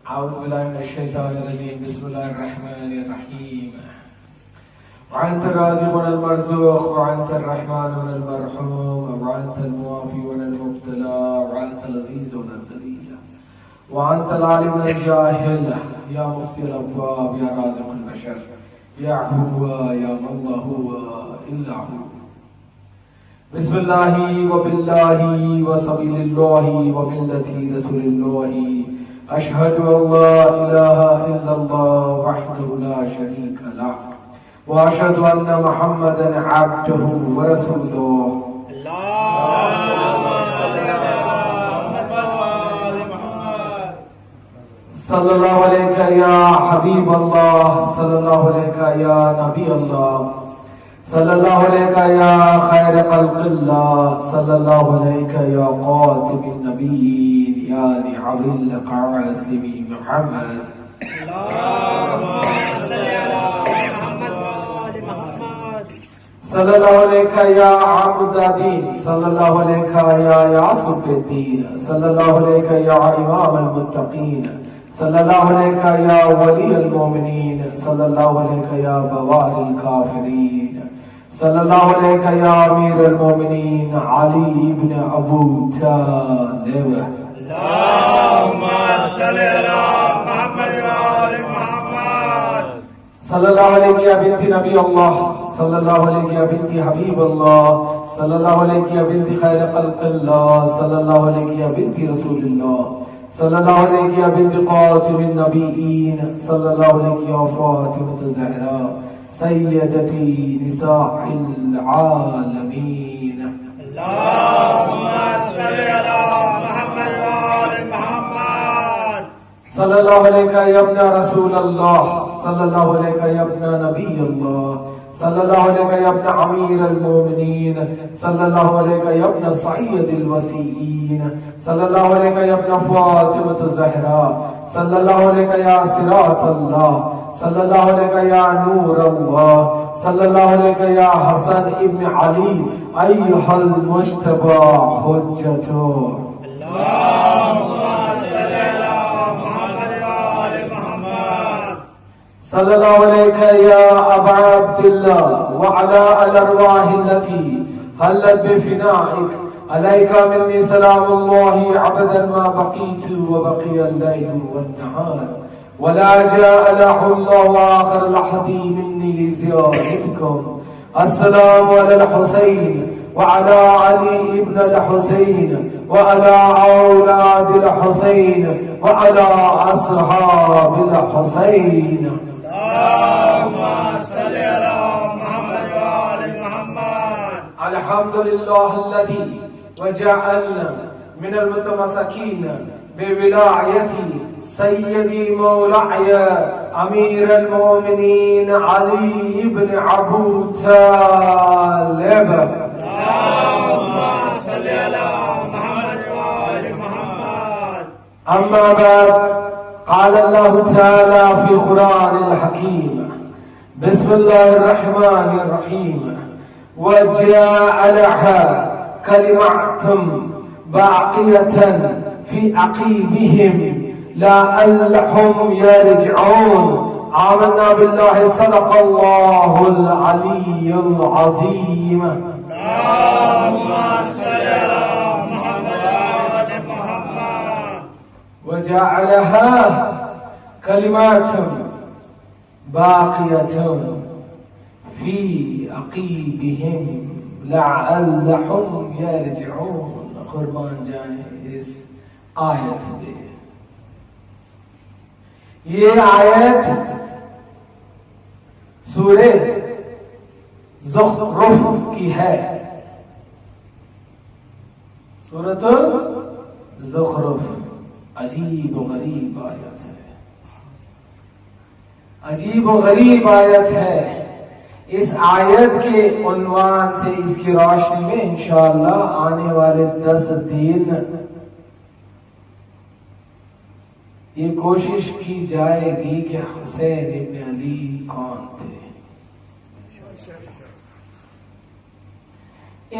أعوذ بالله من الشيطان الرجيم. بسم الله الرحمن الرحيم. وأنت الرازق والمرزوق، وأنت الرحمن والمرحوم، وأنت الموافي والمبتلى، وأنت العزيز والذليل، وأنت العالم الجاهل، يا مفتي الأبواب، يا رازق البشر، يا هو يا من لا هو إلا هو. بسم الله وبالله وسبيل الله وملة رسول الله أشهد أن لا إله إلا الله وحده لا شريك له، وأشهد أن محمدا عبده ورسوله. صلى الله عليك يا حبيب الله، صلى الله عليك يا نبي الله، صلى الله عليك يا خير خلق الله، صلى الله عليك يا قاتم النبيين، يا نعم القاسم محمد. صلى الله عليك يا عمود الدين، صلى الله عليك يا يعصب الدين، صلى الله عليك يا إمام المتقين، صلى الله عليك يا ولي المؤمنين، صلى الله عليك يا بوار الكافرين، صلى الله عليك يا أمير المؤمنين علي بن أبو طالب. اللهم صل على محمد وآل محمد. صلى الله عليك يا بنت نبي الله، صلى الله عليك يا بنت حبيب الله، صلى الله عليك يا بنت خير خلق الله، صلى الله عليك يا بنت رسول الله، صلى الله عليك يا بنت قاتم النبيين، صلى الله عليك يا فاطمة الزهراء سيدتي نساء العالمين. اللهم صل على محمد وآل محمد. صلى الله عليك يا ابن رسول الله، صلى الله عليك يا ابن نبي الله، صلى الله عليك يا ابن أمير المؤمنين، صلى الله عليك يا ابن سعيد الوسيين، صلى الله عليك يا ابن فاطمة الزهراء، صلى الله عليك يا صراط الله، صلى الله عليك يا نور الله، صلى الله عليك يا حسن ابن علي أيها المجتبى حجته. اللهم صل على محمد وآل محمد. صلى الله عليك يا أبا عبد الله وعلى الأرواح التي هلت بفنائك، عليك مني سلام الله عبدا ما بقيت وبقي الليل والنهار، ولا جاء له الله آخر لحظي مني لزيارتكم. السلام على الحسين وعلى علي ابن الحسين وعلى أولاد الحسين وعلى أصحاب الحسين. اللهم صل على محمد وآل محمد. الحمد لله الذي وجعلنا من المتمسكين بولايتي سيدي مولاي أمير المؤمنين علي بن أبو طالب. اللهم صل على محمد وآل محمد. أما بعد، قال الله تعالى في قرآن الحكيم: بسم الله الرحمن الرحيم، وجعلها كلمة باقية في عقيبهم لعلهم يرجعون. آمنا بالله، صدق الله العلي العظيم. اللهم صل على محمد وآل محمد. وجعلها كلمات باقية في عقيبهم لعلهم يرجعون. قربان جائیں اس آیت پہ. یہ آیت سورہ زخرف کی ہے. سورۃ زخرف عجیب و غریب آیت ہے، عجیب و غریب آیت ہے. اس آیت کے عنوان سے اس کی روشنی میں انشاءاللہ آنے والے 10 دن یہ کوشش کی جائے گی کہ حسین ابن علی کون تھے.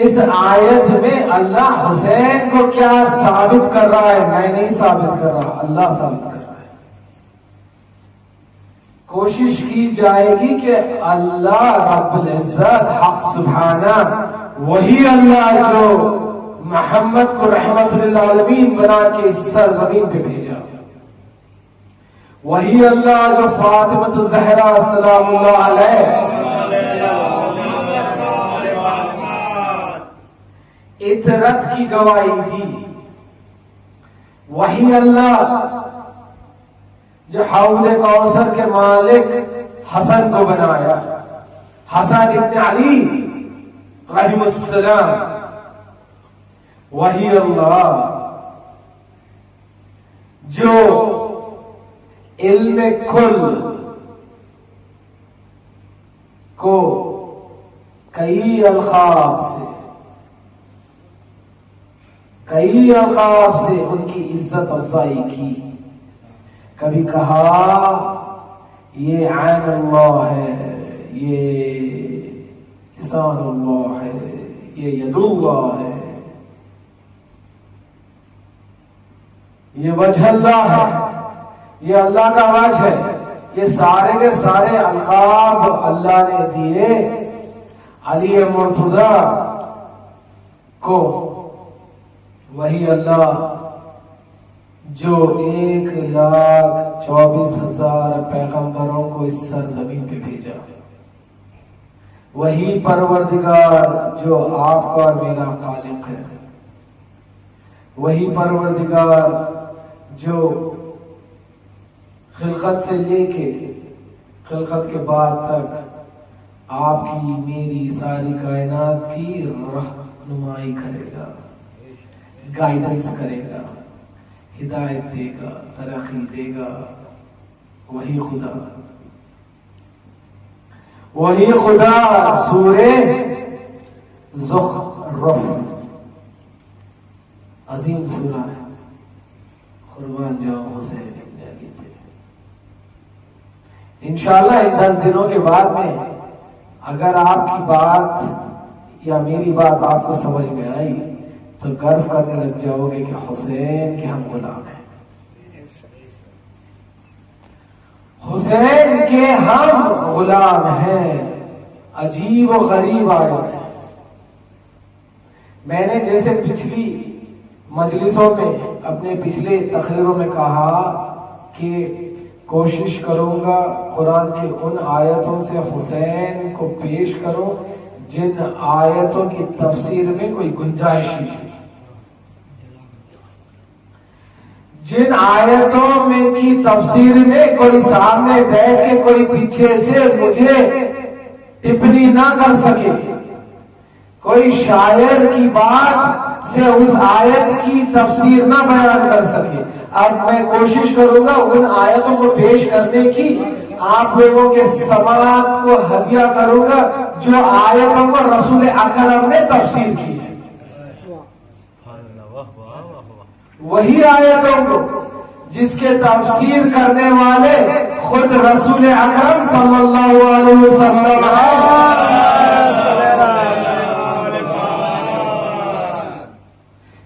اس آیت میں اللہ حسین کو کیا ثابت کر رہا ہے؟ میں نہیں ثابت کر رہا، اللہ ثابت کر رہا ہے. کوشش کی جائے گی کہ اللہ رب العزت حق سبحانہ وہی اللہ جو محمد کو رحمت للعالمین بنا کے اس سرزمین پہ بھیجا، وہی اللہ جو فاطمہ الزہرا سلام اللہ علیہ اطرت کی گواہی دی، وہی اللہ جو حوض کوثر کے مالک حسن کو بنایا، حسن ابن علی رحمہ السلام، وہی اللہ جو علم کل کو کئی القاب سے ان کی عزت افزائی کی، کبھی کہا یہ عین اللہ ہے، یہ لسان اللہ ہے، یہ ید اللہ ہے، یہ وجہ اللہ ہے، یہ اللہ کا وجہ ہے، یہ سارے کے سارے القاب اللہ نے دیے علی مرتضی کو، وہی اللہ جو 1,24,000 پیغمبروں کو اس سرزمین پہ بھیجا، وہی پروردگار جو آپ کا اور میرا خالق ہے، وہی پروردگار جو خلقت سے لے کے خلقت کے بعد تک آپ کی میری ساری کائنات کی رہنمائی کرے گا، گائیڈنس کرے گا، ہدایت دے گا، ترقی دے گا، وہی خدا سورہ زخرف عظیم سورہ ہے، قربان جاؤں حسین ابن علی پہ۔ انشاءاللہ ان 10 دنوں کے بعد میں اگر آپ کی بات یا میری بات آپ کو سمجھ میں آئی تو گرو کرنے لگ جاؤ گے کہ حسین کے ہم غلام ہیں، حسین کے ہم غلام ہیں۔ عجیب و غریب آیت ہے۔ میں نے جیسے پچھلی مجلسوں میں اپنے پچھلے تقریروں میں کہا کہ کوشش کروں گا قرآن کی ان آیتوں سے حسین کو پیش کروں جن آیتوں کی تفسیر میں کوئی گنجائش نہیں، جن آیتوں میں کی تفسیر میں کوئی سامنے بیٹھ کے کوئی پیچھے سے مجھے ٹپنی نہ کر سکے، کوئی شاعر کی بات سے اس آیت کی تفسیر نہ بیان کر سکے۔ اب میں کوشش کروں گا ان آیتوں کو پیش کرنے کی، آپ لوگوں کے سماعت کو ہدیہ کروں گا جو آیتوں کو رسول اکرم نے تفسیر کی ہے، وہی آیتوں کو جس کے تفسیر کرنے والے خود رسول اکرم صلی اللہ علیہ وسلم ہیں۔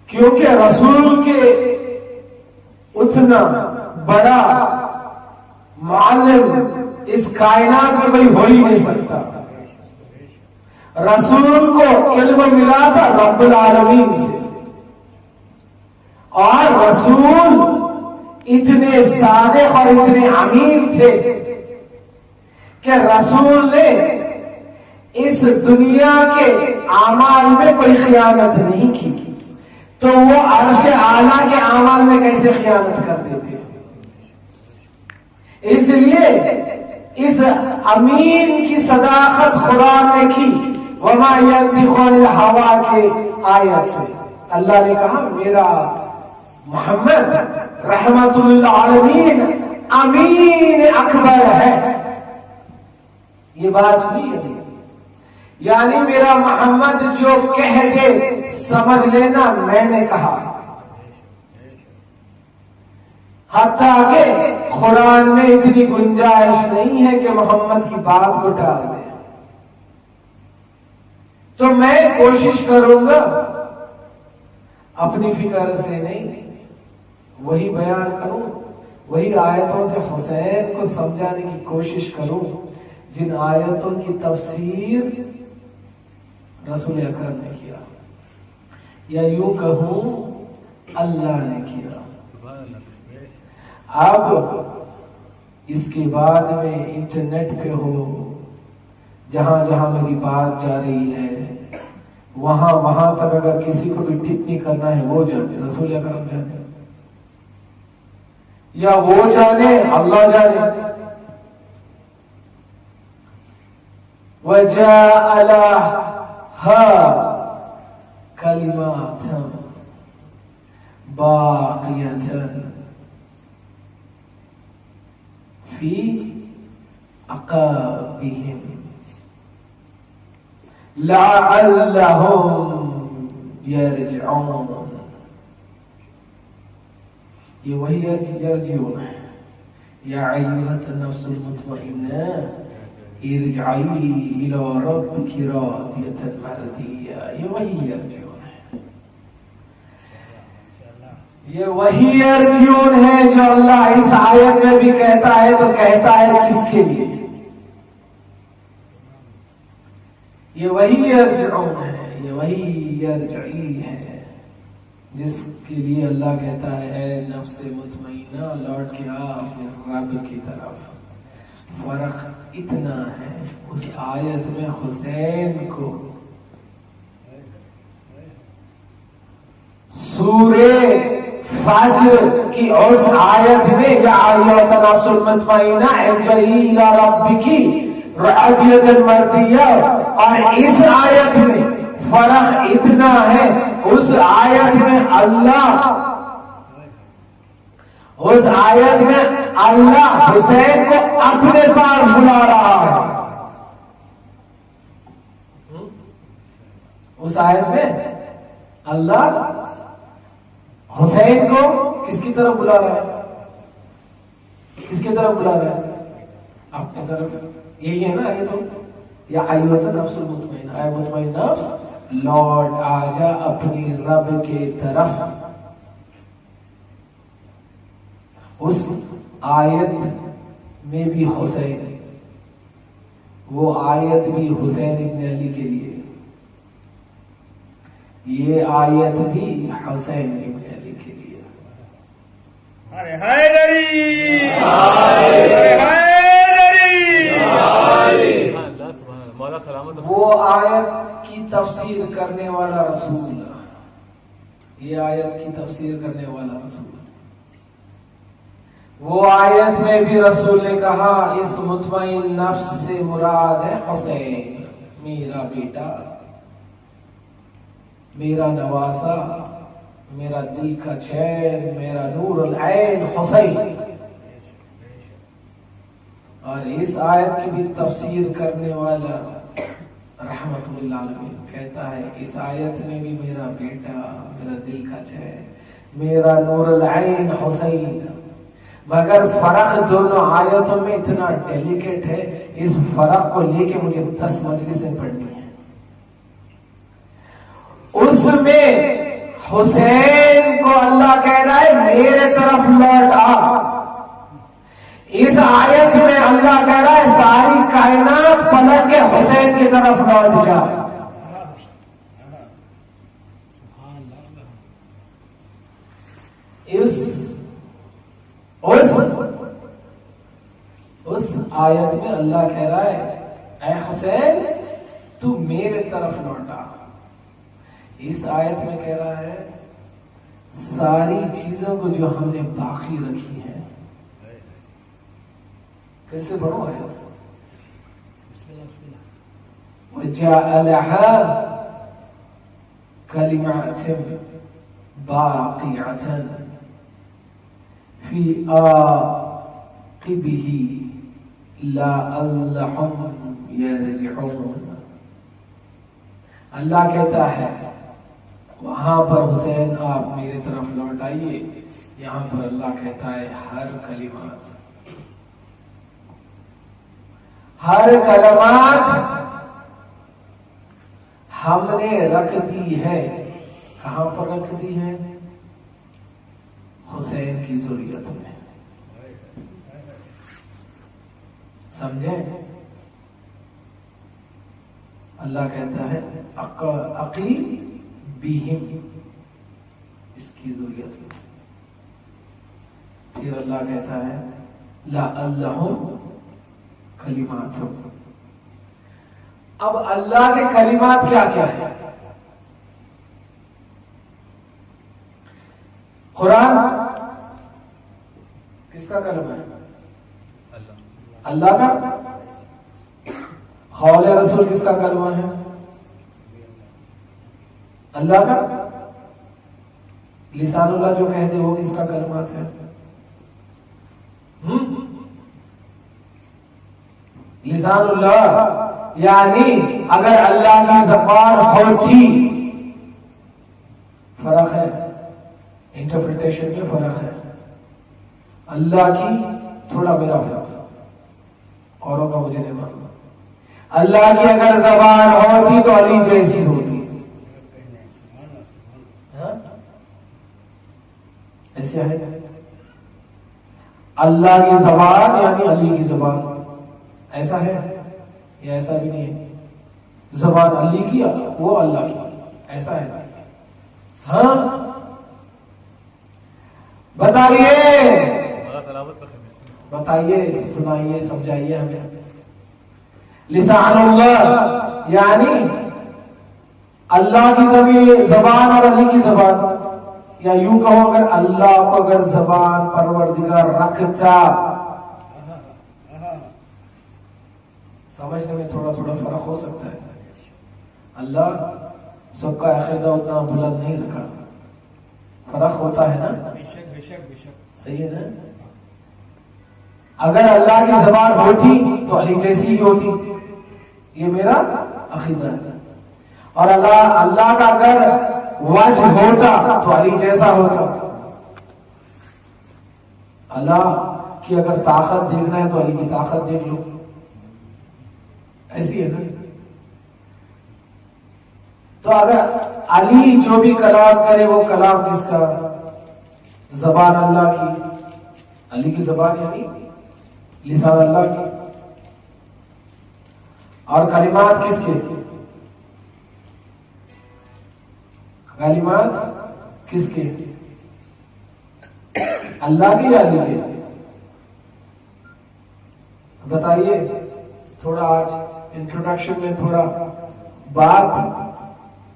کیونکہ رسول کے اتنا بڑا معلم اس کائنات میں کوئی ہو ہی نہیں سکتا۔ رسول کو علم ملا تھا رب العالمین سے، اور رسول اتنے صادق اور اتنے امین تھے کہ رسول نے اس دنیا کے اعمال میں کوئی خیانت نہیں کی، تو وہ عرش اعلیٰ کے اعمال میں کیسے خیانت کر دیتے؟ اس لیے اس امین کی صداقت خدا نے کی، وما ينطق عن الهوى کے آیت سے اللہ نے کہا میرا محمد رحمت للعالمین امین اکبر ہے۔ یہ بات ہوئی ہے، یعنی میرا محمد جو کہہ دے سمجھ لینا میں نے کہا، حتیٰ کہ قرآن میں اتنی گنجائش نہیں ہے کہ محمد کی بات کو ٹال دے۔ تو میں کوشش کروں گا اپنی فکر سے نہیں، وہی بیان کروں وہی آیتوں سے حسین کو سمجھانے کی کوشش کروں جن آیتوں کی تفسیر رسول اکرم نے کیا، یا یوں کہوں اللہ نے کیا۔ اب اس کے بعد میں انٹرنیٹ پہ ہو، جہاں جہاں میری بات جا رہی ہے وہاں تک اگر کسی کو بھی ٹپنی کرنا ہے وہ جانے، رسول اکرم جانے یا وہ جانے اللہ جانے۔ وَجَاءَ لَهَا كَلِمَاتٌ بَاقِيَةٌ فِي أَعْقَابِهِمْ لَعَلَّهُمْ يَرْجِعُونَ۔ یہ وہی یرجعون ہے۔ یا ایھا النفس المطمئنہ ارجعی الی ربک راضیۃ مرضیہ، یہ وہی یرجعون ہے، یہ وہی یرجعون ہے جو اللہ اس آیت میں بھی کہتا ہے، تو کہتا ہے کس کے لیے؟ یہ وہی یرجعون ہے، یہ وہی یرجعی ہے جس کے لیے اللہ کہتا ہے اے نفس مطمئنہ لوٹ کے آ اپنے رب کی طرف۔ فرق اتنا ہے اس آیت میں حسین کو سورہ فجر کی اس آیت میں یا ایھا النفس المطمئنہ ارجعی الی ربک راضیۃ مرضیہ، اور اس آیت میں فرق اتنا ہے، اس آیت میں اللہ حسین کو اپنے پاس بلا رہا ہے۔ اس آیت میں اللہ حسین کو کس کی طرف بلا رہا ہے؟ کس کی طرف بلا رہا ہے؟ اپنی طرف۔ یہی ہے نا یہ تو، یا ایھا النفس المطمئنہ، اے مطمئن نفس لوٹ آجا اپنی رب کے طرف۔ اس آیت میں بھی حسین، وہ آیت بھی حسین ابن علی کے لیے، یہ آیت بھی حسین ابن علی کے لیے۔ ارے حیدری، ارے حیدری، وہ آیت کی تفسیر کرنے والا رسول، یہ آیت کی تفسیر کرنے والا رسول، وہ آیت میں بھی رسول نے کہا اس مطمئن نفس سے مراد ہے حسین، میرا بیٹا، میرا نواسا، میرا دل کا چین، میرا نور العین حسین۔ اور اس آیت کی بھی تفسیر کرنے والا رحمت اللہ علیہ کہتا ہے اس آیت میں بھی میرا بیٹا، میرا دل کا چین، میرا نور العین حسین۔ مگر فرق دونوں آیتوں میں اتنا ڈیلیکیٹ ہے، اس فرق کو لے کے مجھے 10 مجلسیں پڑھنی ہیں۔ اس میں حسین کو اللہ کہہ رہا ہے میرے طرف لوٹ آ، اس آیت میں اللہ کہہ رہا ہے ساری کائنات پلٹ کے حسین کی طرف لوٹ جا۔ اس آیت میں اللہ کہہ رہا ہے اے حسین تو میرے طرف لوٹا، اس آیت میں کہہ رہا ہے ساری چیزوں کو جو ہم نے باقی رکھی ہیں، کیسے بڑھو آیت، وَجَعَلَ لَهَا كَلِمَةً بَاقِيَةً فِي عَاقِبِهِ لَعَلَّهُمْ يَرْجِعُونَ۔ اللہ کہتا ہے وہاں پر حسین آپ میرے طرف لوٹ آئیے، یہاں پر اللہ کہتا ہے ہر کلمات ہم نے رکھ دی ہے، کہاں پر رکھ دی ہے؟ حسین کی ذریت میں۔ سمجھیں؟ اللہ کہتا ہے عقیم بہم، اس کی ضروریت ہے. پھر اللہ کہتا ہے لعلہم کلماتہم. اب اللہ کے کلمات کیا کیا ہے؟ قرآن کس کا کلم ہے؟ اللہ کا. قول رسول کس کا کلمہ ہے؟ اللہ کا. لسان اللہ جو کہتے وہ کس کا کلمات ہے؟ لسان اللہ. یعنی اگر اللہ کی زبان ہوتی، فرق ہے، انٹرپریٹیشن میں فرق ہے. اللہ کی تھوڑا میرا فرق ہے، اوروں کا مجھے نہیں معلوم. اللہ کی اگر زبان ہوتی تو علی جیسی ہوتی. ایسے ہے اللہ کی زبان یعنی علی کی زبان. ایسا ہے یا ایسا بھی نہیں ہے؟ زبان علی کی وہ اللہ کی، ایسا ہے؟ ہاں بتائیے سنائیے سمجھائیے ہمیں. لسان اللہ یعنی اللہ کی زبان اور علی کی زبان، یا یوں کہو اگر اللہ کو اگر زبان پروردگار رکھتا. سمجھنے میں تھوڑا تھوڑا فرق ہو سکتا ہے. اللہ سب کا عقیدہ اتنا بلند نہیں رکھا، فرق ہوتا ہے نا. صحیح ہے نا. اگر اللہ کی زبان ہوتی تو علی جیسی ہی ہوتی، یہ میرا عقیدہ ہے. اور اللہ کا اگر وجہ ہوتا تو علی جیسا ہوتا. اللہ کی اگر طاقت دیکھنا ہے تو علی کی طاقت دیکھ لو. ایسی ہے نا. تو اگر علی جو بھی کلام کرے وہ کلام کس کا؟ زبان اللہ کی. علی کی زبان یعنی لسان اللہ کی. اور کلمات کس کے؟ کلمات کس کے؟ اللہ کے یا علی کے؟ بتائیے. تھوڑا آج انٹروڈکشن میں تھوڑا بات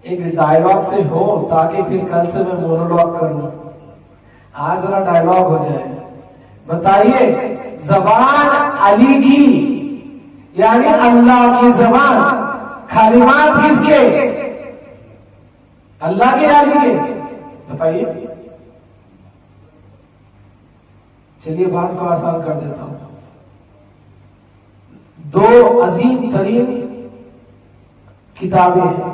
ایک ڈائلاگ سے ہو تاکہ پھر کل سے میں مونولوگ کروں. آج ذرا ڈائلاگ ہو جائے. بتائیے زبان علی کی یعنی اللہ کی زبان، کلمات کس کے؟ اللہ کے یا علی کے؟ بتائیے. چلیے بات کو آسان کر دیتا ہوں. دو عظیم ترین کتابیں ہیں،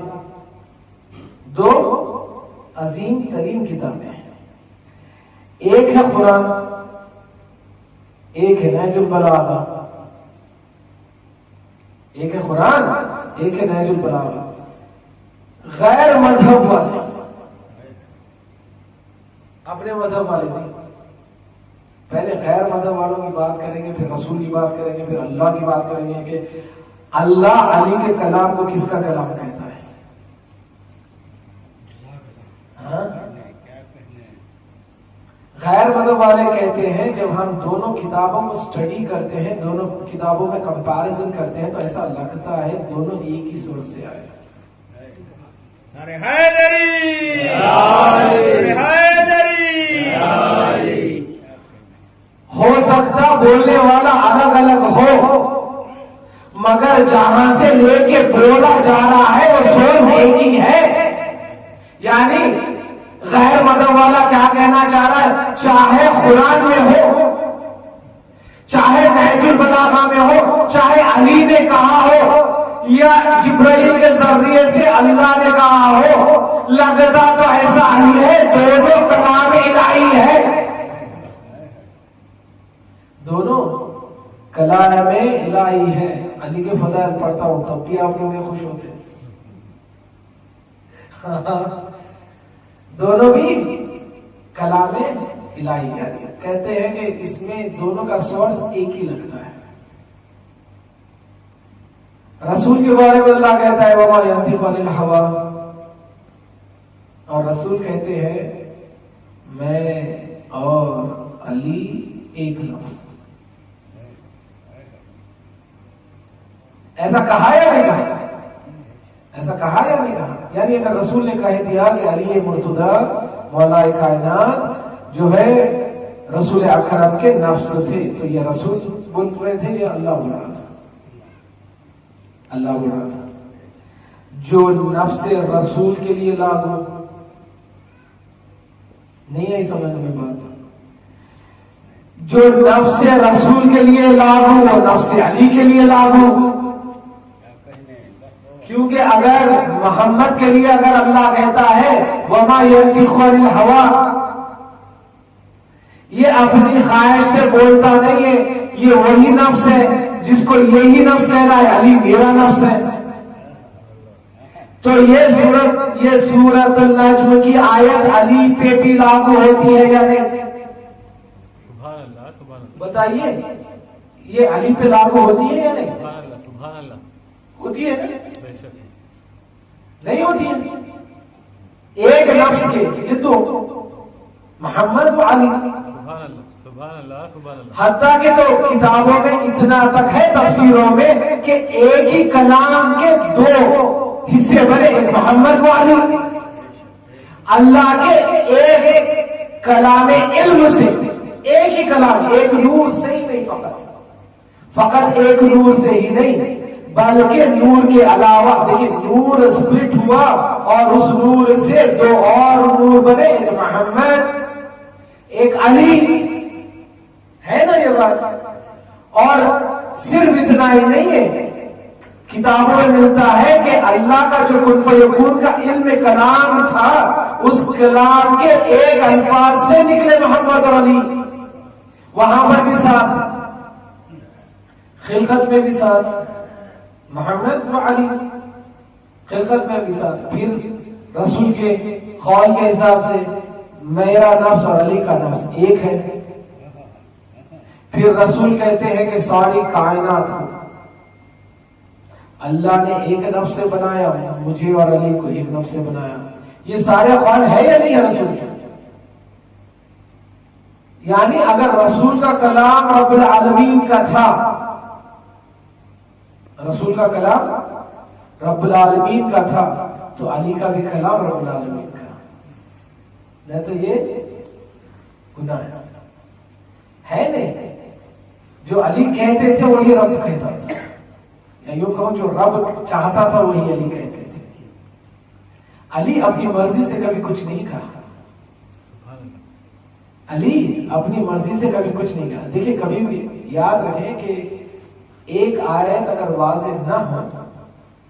دو عظیم ترین کتابیں ہیں. ایک ہے قرآن، ایک ہے نہج البلاغہ. ایک ہے قرآن، ایک ہے نہج البلاغہ. غیر مذہب والے، اپنے مذہب والے نہیں. پہلے غیر مذہب والوں کی بات کریں گے، پھر رسول کی بات کریں گے، پھر اللہ کی بات کریں گے کہ اللہ علی کے کلام کو کس کا کلام کہتا ہے. ہاں؟ غیر مذہب والے کہتے ہیں جب ہم دونوں کتابوں کو اسٹڈی کرتے ہیں، دونوں کتابوں میں کمپیریزن کرتے ہیں تو ایسا لگتا ہے دونوں ایک ہی سورس سے آئے. ہو سکتا بولنے والا الگ الگ ہو مگر جہاں سے لے کے بولا جا رہا ہے وہ سورس ایک ہی ہے. یعنی غیر مذہب والا کیا کہنا چاہ رہا ہے؟ چاہے قرآن میں ہو، چاہے نہج البلاغہ میں ہو، چاہے علی نے کہا ہو یا جبرائیل کے ذریعے سے اللہ نے کہا ہو، لگتا تو ایسا ہی ہے. دونوں کلام الہی ہے، دونوں کلام الہی ہے. علی کے فضائل پڑھتا ہوں تب بھی آپ لوگ خوش ہوتے ہیں. دونوں بھی کلام الہی ہے. کہتے ہیں کہ اس میں دونوں کا سورس ایک ہی لگتا ہے. رسول کے بارے میں اللہ کہتا ہے وما ينطق عن الهوى، اور رسول کہتے ہیں میں اور علی ایک لفظ. ایسا کہا یا نہیں کہا؟ ایسا کہا یا نہیں کہا؟ یعنی اگر رسول نے کہہ دیا کہ علی مرتضیٰ مولا کائنات جو ہے رسول اکرم کے نفس تھے، تو یہ رسول بول رہے تھے یا اللہ بول رہا تھا؟ اللہ بول رہا تھا. جو نفس رسول کے لیے لاگو نہیں آئی سمجھ میں بات، جو نفس رسول کے لیے لاگو وہ نفس علی کے لیے لاگو. کیونکہ اگر محمد کے لیے اگر اللہ کہتا ہے وما ينطق عن الهوى، یہ اپنی خواہش سے بولتا نہیں ہے، یہ وہی نفس ہے جس کو یہی نفس کہہ رہا ہے علی میرا نفس ہے. تو یہ سورۃ النجم کی آیت علی پہ بھی لاگو ہوتی ہے یا نہیں؟ سبحان اللہ سبحان اللہ. بتائیے یہ علی پہ لاگو ہوتی ہے یا نہیں؟ سبحان اللہ سبحان اللہ. ہوتی ہے نا؟ بے شک. نہیں ہوتی ہے. ایک نفس کے یہ دو محمد و علی. سبحان اللہ سبحان اللہ سبحان اللہ. حتیٰ کہ تو کتابوں میں اتنا تک ہے تفسیروں میں کہ ایک ہی کلام کے دو حصے بنے، ایک محمد و علی. اللہ کے ایک کلام علم سے، ایک ہی کلام، ایک نور سے ہی نہیں، فقط ایک نور سے ہی نہیں بلکہ نور کے علاوہ دیکھیں نور سپلٹ ہوا اور اس نور سے دو اور نور بنے، ایک محمد ایک علی. ہے نا یہ بات؟ اور صرف اتنا ہی نہیں ہے، کتابوں میں ملتا ہے کہ اللہ کا جو کن فیکون کا علم کلام تھا اس کلام کے ایک الفاظ سے نکلے محمد اور علی. وہاں پر بھی ساتھ، خلقت میں بھی ساتھ محمد و علی، خلقت میں بھی ساتھ. پھر رسول کے قول کے حساب سے میرا نفس اور علی کا نفس ایک ہے. پھر رسول کہتے ہیں کہ ساری کائنات کو اللہ نے ایک نفس سے بنایا، مجھے اور علی کو ایک نفس سے بنایا. یہ سارے قول ہے یا نہیں ہے رسول کے؟ یعنی اگر رسول کا کلام رب العالمین کا تھا، رسول کا کلام رب العالمین کا تھا تو علی کا بھی کلام رب العالمین کا، نہیں تو یہ گناہ ہے نہیں. جو علی کہتے تھے وہی رب کہتا تھا، یا یوں کہوں جو رب چاہتا تھا وہی علی کہتے تھے. علی اپنی مرضی سے کبھی کچھ نہیں کہا، علی اپنی مرضی سے کبھی کچھ نہیں کہا. دیکھیں کبھی بھی یاد رکھیں کہ ایک آیت اگر واضح نہ ہو،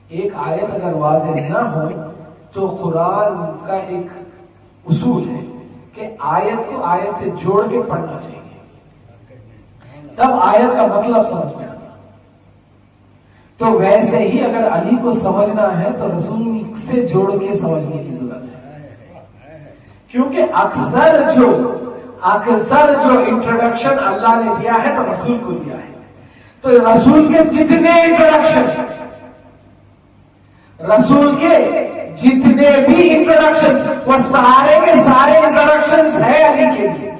ایک آیت اگر واضح نہ ہو تو قرآن کا ایک اصول ہے کہ آیت کو آیت سے جوڑ کے پڑھنا چاہیے، تب آیت کا مطلب سمجھ میں آتا. تو ویسے ہی اگر علی کو سمجھنا ہے تو رسول سے جوڑ کے سمجھنے کی ضرورت ہے. کیونکہ اکثر جو انٹروڈکشن اللہ نے دیا ہے تو رسول کو دیا ہے. تو رسول کے جتنے بھی انٹروڈکشن وہ سارے کے سارے انٹروڈکشن ہے علی کے لیے.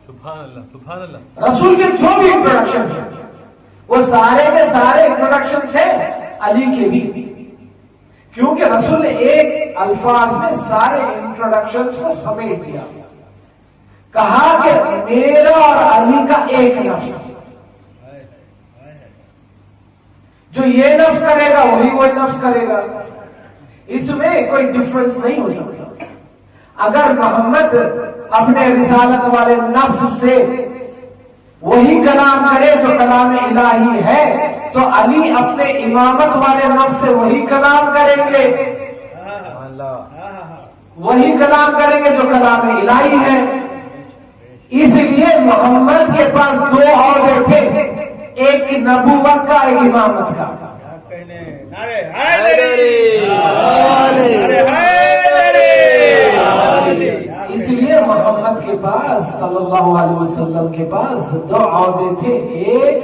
سبحان اللہ سبحان اللہ. رسول کے جو بھی انٹروڈکشن ہے وہ سارے کے سارے انٹروڈکشن ہے علی کے بھی. کیونکہ رسول نے ایک الفاظ میں سارے انٹروڈکشن کو سمیٹ دیا، کہا کہ میرا اور علی کا ایک نفس، جو یہ نفس کرے گا وہی نفس کرے گا. اس میں کوئی ڈفرنس نہیں ہو سکتا. اگر محمد اپنے رسالت والے نفس سے وہی کلام کرے جو کلام الہی ہے تو علی اپنے امامت والے نفس سے وہی کلام کریں گے، وہی کلام کریں گے جو کلام الہی ہے. اس لیے محمد کے پاس دو عہدے تھے، ایک نبوت کا ایک امامت کا. اس لیے محمد کے پاس صلی اللہ علیہ وسلم کے پاس دو عہدے تھے، ایک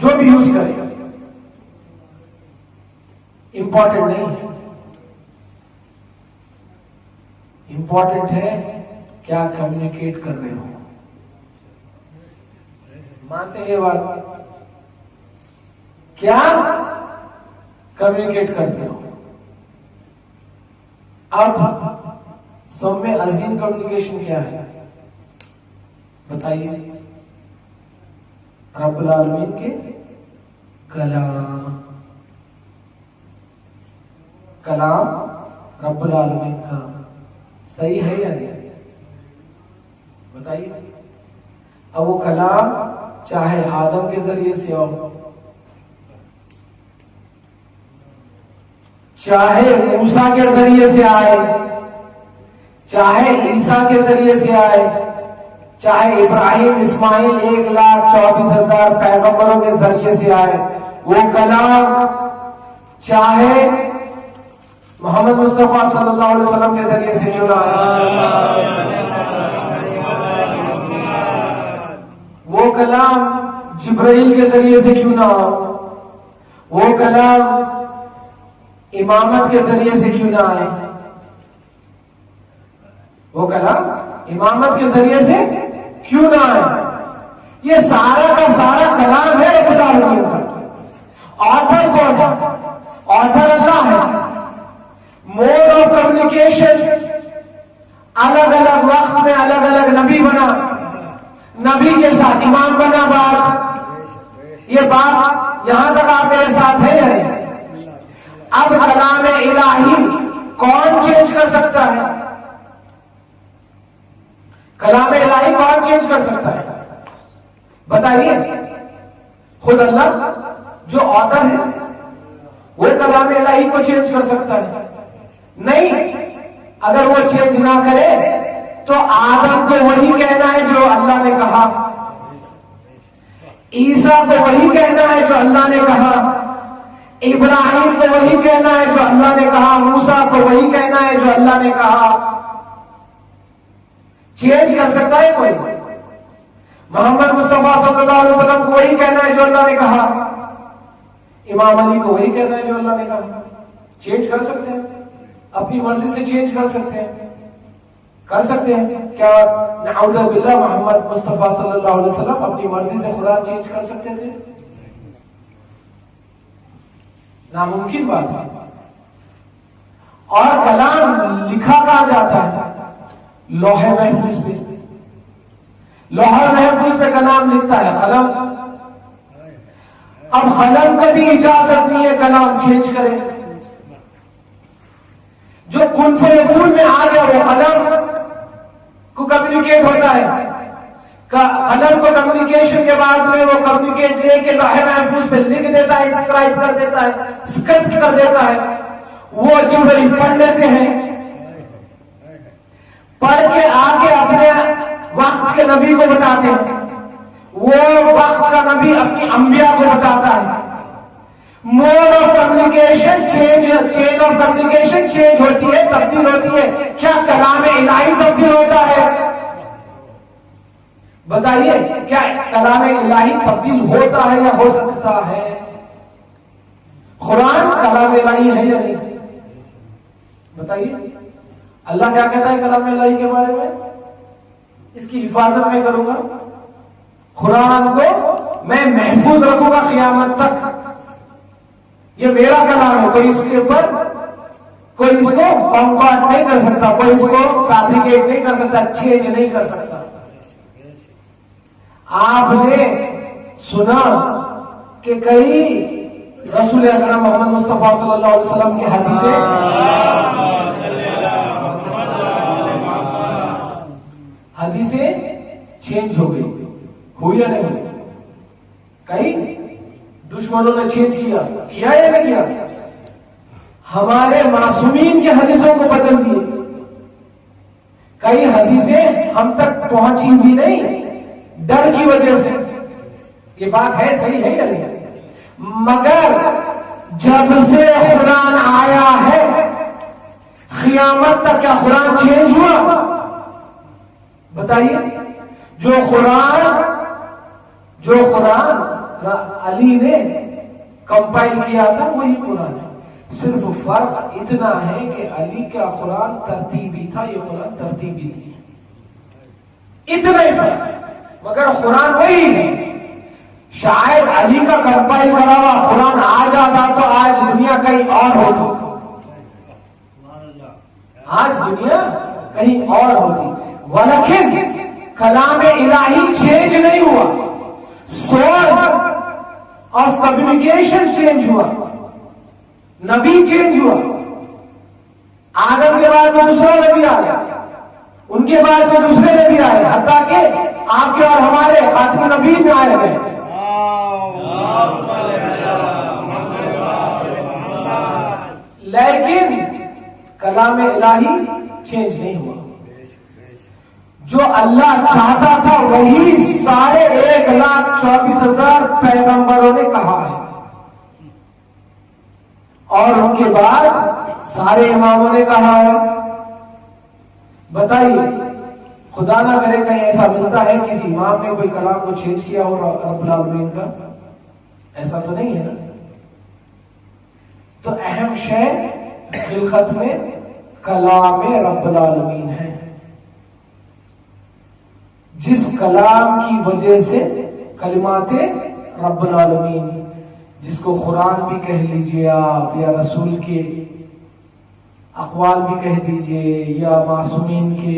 جو بھی یوز کریں امپورٹنٹ نہیں ہے. امپورٹنٹ ہے کیا کمیونیکیٹ کر رہے ہو. مانتے ہیں یہ بات؟ کیا کمیونیکیٹ کرتے ہو. اب سب میں عظیم کمیونیکیشن کیا ہے بتائیے؟ رب العالمین کے کلام. کلام رب العالمین کا صحیح ہے یا نہیں بتائیے؟ اب وہ کلام چاہے آدم کے ذریعے سے ہو، چاہے موسیٰ کے ذریعے سے آئے، چاہے عیسیٰ کے ذریعے سے آئے، چاہے ابراہیم اسماعیل 1,24,000 پیغمبروں کے ذریعے سے آئے، وہ کلام چاہے محمد مصطفیٰ صلی اللہ علیہ وسلم کے ذریعے سے کیوں نہ آئے، وہ کلام جبرائیل کے ذریعے سے کیوں نہ ہو، وہ کلام امامت کے ذریعے سے کیوں نہ آئے، وہ کلام امامت کے ذریعے سے کیوں نہ آئے. یہ سارا کا سارا کلام ہے رب العالمین کا. آتھر کون ہے؟ آتھر اللہ ہے. موڈ آف کمیونیکیشن الگ الگ وقت میں الگ الگ نبی بنا، نبی کے ساتھ امام بنا. بات یہ بات یہاں تک آپ میرے ساتھ ہے یا نہیں؟ اب کلام الہی کون چینج کر سکتا ہے؟ کلام الہی کون چینج کر سکتا ہے بتائیے؟ خود اللہ جو آتھر ہے وہ کلام الہی کو چینج کر سکتا ہے؟ نہیں. اگر وہ چینج نہ کرے تو آدم کو وہی کہنا ہے جو اللہ نے کہا، عیسیٰ کو وہی کہنا ہے جو اللہ نے کہا، ابراہیم کو وہی کہنا ہے جو اللہ نے کہا، موسیٰ کو وہی کہنا ہے جو اللہ نے کہا. چینج کر سکتا ہے کوئی؟ محمد مصطفیٰ صلی اللہ علیہ وسلم کو وہی کہنا ہے جو اللہ نے کہا، امام علی کو وہی کہنا ہے جو اللہ نے کہا. چینج کر سکتے ہیں؟ اپنی مرضی سے چینج کر سکتے ہیں؟ کر سکتے ہیں کیا نعوذ باللہ محمد مصطفیٰ صلی اللہ علیہ وسلم اپنی مرضی سے خدا چینج کر سکتے تھے؟ ناممکن بات ہے. اور کلام لکھا کہاں جاتا ہے؟ لوح محفوظ پہ. لوح محفوظ پہ کلام لکھتا ہے قلم. اب قلم کو بھی اجازت نہیں ہے کلام چینج کرے. جو کن فیکون میں آ گیا وہ قلم کو کمیونیکیٹ ہوتا ہے. قلم کو کمیونیکیشن کے بعد میں وہ کمیونیکیٹ لے کے لوح محفوظ پہ لکھ دیتا ہے، انسکرائب کر دیتا ہے، اسکرپٹ کر دیتا ہے. وہ جبرائیل پڑھ لیتے ہیں، پڑھ کے آگے اپنے وقت کے نبی کو بتاتے ہیں. وہ وقت کا نبی اپنی انبیاء کو بتاتا ہے. Mode of communication chain of communication change ہوتی ہے، تبدیل ہوتی ہے. کیا کلام الہی تبدیل ہوتا ہے بتائیے؟ کیا کلام الہی تبدیل ہوتا ہے یا ہو سکتا ہے؟ قرآن کلام الہی ہے یا نہیں بتائیے؟ اللہ کیا کہتا ہے کلام الہی کے بارے میں؟ اس کی حفاظت میں کروں گا، قرآن کو میں محفوظ رکھوں گا قیامت تک. یہ میرا کلام ہے، کوئی اس کے اوپر کوئی اس کو کمپارٹ نہیں کر سکتا، کوئی اس کو فیبریکیٹ نہیں کر سکتا، چینج نہیں کر سکتا. آپ نے سنا کہ کئی رسول اکرم محمد مصطفیٰ صلی اللہ علیہ وسلم کی حدیثیں چینج ہو گئی، ہوئی یا نہیں ہوئی؟ کئی دشمنوں نے چینج کیا یا نہیں کیا؟ ہمارے معصومین کی حدیثوں کو بدل دیے. کئی حدیثیں ہم تک پہنچی بھی نہیں ڈر کی وجہ سے. یہ بات ہے صحیح ہے یا نہیں؟ مگر جب سے قرآن آیا ہے قیامت تک کیا قرآن چینج ہوا بتائیے؟ جو قرآن علی نے کمپائل کیا تھا وہی قرآن ہے. صرف فرق اتنا ہے کہ علی کا قرآن ترتیبی تھا, یہ قرآن ترتیبی نہیں ہے, اتنا ہی فرق ہے, مگر قرآن وہی ہے. شاید علی کا کمپائل کرا ہوا قرآن آ جاتا تو آج دنیا کہیں اور ہوتی, آج دنیا کہیں اور ہوتی. ولیکن کلام الہی چینج نہیں ہوا, سورس آف کمیونیکیشن چینج ہوا, نبی چینج ہوا. آدم کے بعد میں دوسرا نبی آیا, ان کے بعد میں دوسرے نبی آئے, حتیٰ کہ آپ کے اور ہمارے خاتم نبی میں آئے گئے. لیکن کلام الہی چینج نہیں ہوا. جو اللہ چاہتا تھا وہی 1,24,000 پیغمبروں نے کہا ہے, اور ان کے بعد سارے اماموں نے کہا ہے. بتائیے, خدا نہ کرے کہیں ایسا ملتا ہے کسی امام نے کوئی کلام کو چینج کیا ہو رب العالمین کا؟ ایسا تو نہیں ہے نا. تو اہم شے خلقت میں کلام رب العالمین ہے, جس کلام کی وجہ سے کلمات رب العالمین, جس کو قرآن بھی کہہ لیجئے آپ, یا رسول کے اقوال بھی کہہ دیجئے, یا معصومین کے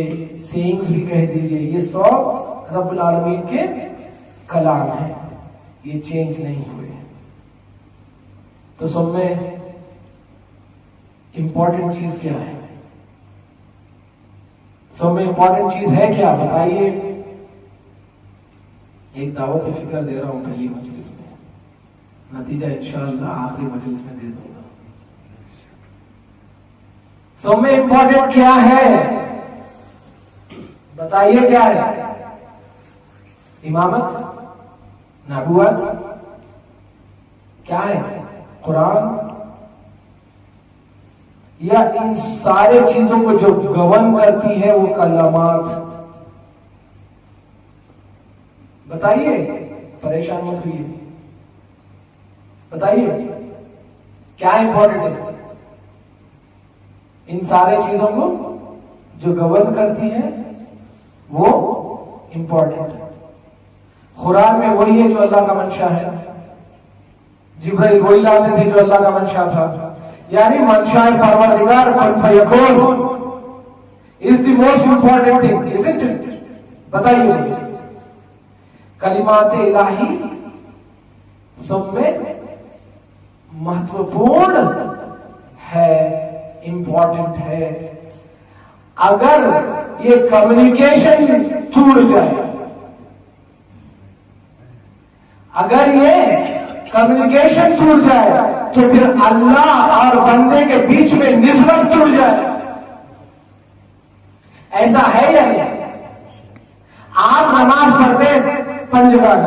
سینگز بھی کہہ دیجئے, یہ سب رب العالمین کے کلام ہیں, یہ چینج نہیں ہوئے. تو سب میں امپورٹنٹ چیز کیا ہے؟ سب میں امپورٹنٹ چیز ہے کیا بتائیے؟ ایک دعوت فکر دے رہا ہوں پہلی مجلس میں, نتیجہ انشاءاللہ آخری مجلس میں دے دوں گا. سب میں امپورٹنٹ کیا ہے بتائیے؟ کیا ہے؟ امامت, نبوت, کیا ہے؟ قرآن, یا ان سارے چیزوں کو جو گورن کرتی ہے وہ کلمات؟ بتائیے, پریشان مت ہوئیے, بتائیے کیا امپورٹنٹ ہے؟ ان سارے چیزوں کو جو گورن کرتی ہے وہ امپورٹنٹ ہے. قرآن میں وہی ہے جو اللہ کا منشا ہے, جبرائیل وہی لاتے تھے جو اللہ کا منشا تھا, یعنی منشا پروردگار کن فیکون is the most important thing, isn't it? بتائیے مجھے. کلمات الہی سب میں مہتوپورن ہے, امپورٹنٹ ہے. اگر یہ کمیونیکیشن ٹوٹ جائے, اگر یہ کمیونیکیشن ٹوٹ جائے تو پھر اللہ اور بندے کے بیچ میں نسبت ٹوٹ جائے. ایسا ہے یا نہیں؟ آپ نماز پڑھتے 5 بار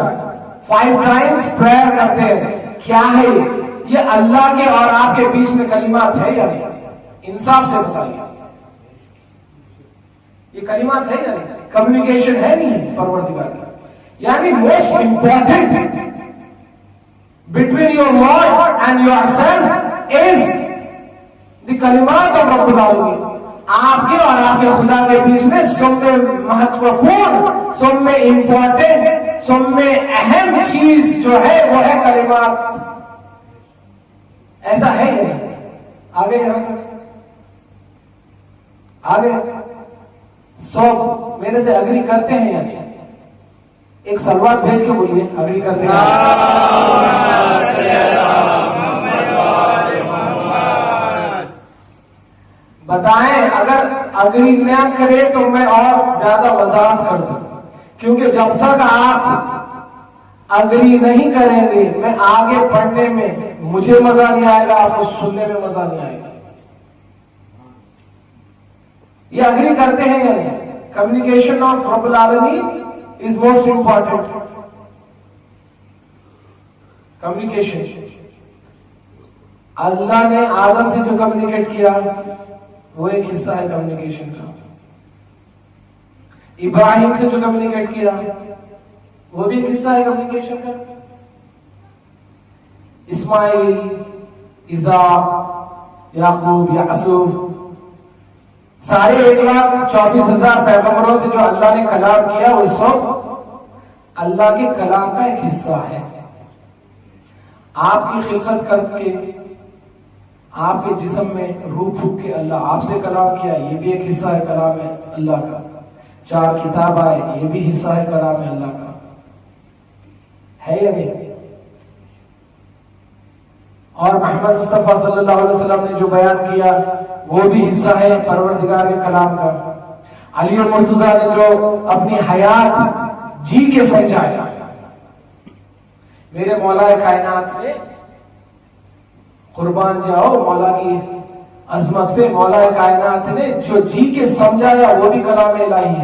5 times پریئر کرتے ہیں, کیا ہے یہ اللہ کے اور آپ کے بیچ میں کلمات ہے یا نہیں؟ انصاف سے بتائیے, یہ کلمات ہے یا نہیں؟ کمیونیکیشن ہے نہیں پروردگار کا. یعنی most important between your Lord and yourself is the کلمات of رب العالمین. آپ کے اور آپ کے خدا کے بیچ میں سب میں مہتوپورن, سب میں امپورٹنٹ, سب میں اہم چیز جو ہے وہ ہے کلمات. ایسا ہے یا نہیں؟ آگے یہاں تک آگے سب میرے سے اگری کرتے ہیں یا نہیں؟ ایک سلوات بھیج کے بولیے اگری کرتے ہیں. بتائیں, اگر اگری نہ کرے تو میں اور زیادہ وضاحت کر دوں, کیونکہ جب تک آپ اگری نہیں کریں گے میں آگے پڑھنے میں مجھے مزہ نہیں آئے گا, آپ کو سننے میں مزہ نہیں آئے گا. یہ اگری کرتے ہیں یا نہیں؟ کمیونیکیشن آف رب العالمین is most important. کمیونیکیشن. اللہ نے آدم سے جو کمیونیکیٹ کیا وہ ایک حصہ ہے کمیونیکیشن کا. ابراہیم سے جو کمیونیکیٹ کیا وہ بھی ایک حصہ ہے کمیونیکیشن کا. اسماعیل، اسحاق، یعقوب، یعصوب، سارے 1,24,000 پیغمبروں سے جو اللہ نے کلام کیا وہ سب اللہ کے کلام کا ایک حصہ ہے. آپ کی خلقت کر کے آپ کے جسم میں روح پھونک کے اللہ آپ سے کلام کیا، یہ بھی ایک حصہ ہے کلام ہے اللہ کا. 4 کتاب آئے، یہ بھی حصہ ہے کلام ہے اللہ کا. ہے یا نہیں؟ اور محمد مصطفیٰ صلی اللہ علیہ وسلم نے جو بیان کیا وہ بھی حصہ ہے پروردگار کے کلام کا. علی مرتضیٰ نے جو اپنی حیات جی کے سمجھایا، میرے مولا کائنات نے قربان جاؤ مولا کی عظمت پہ، مولا کائنات نے جو جی کے سمجھایا وہ بھی کلام الہی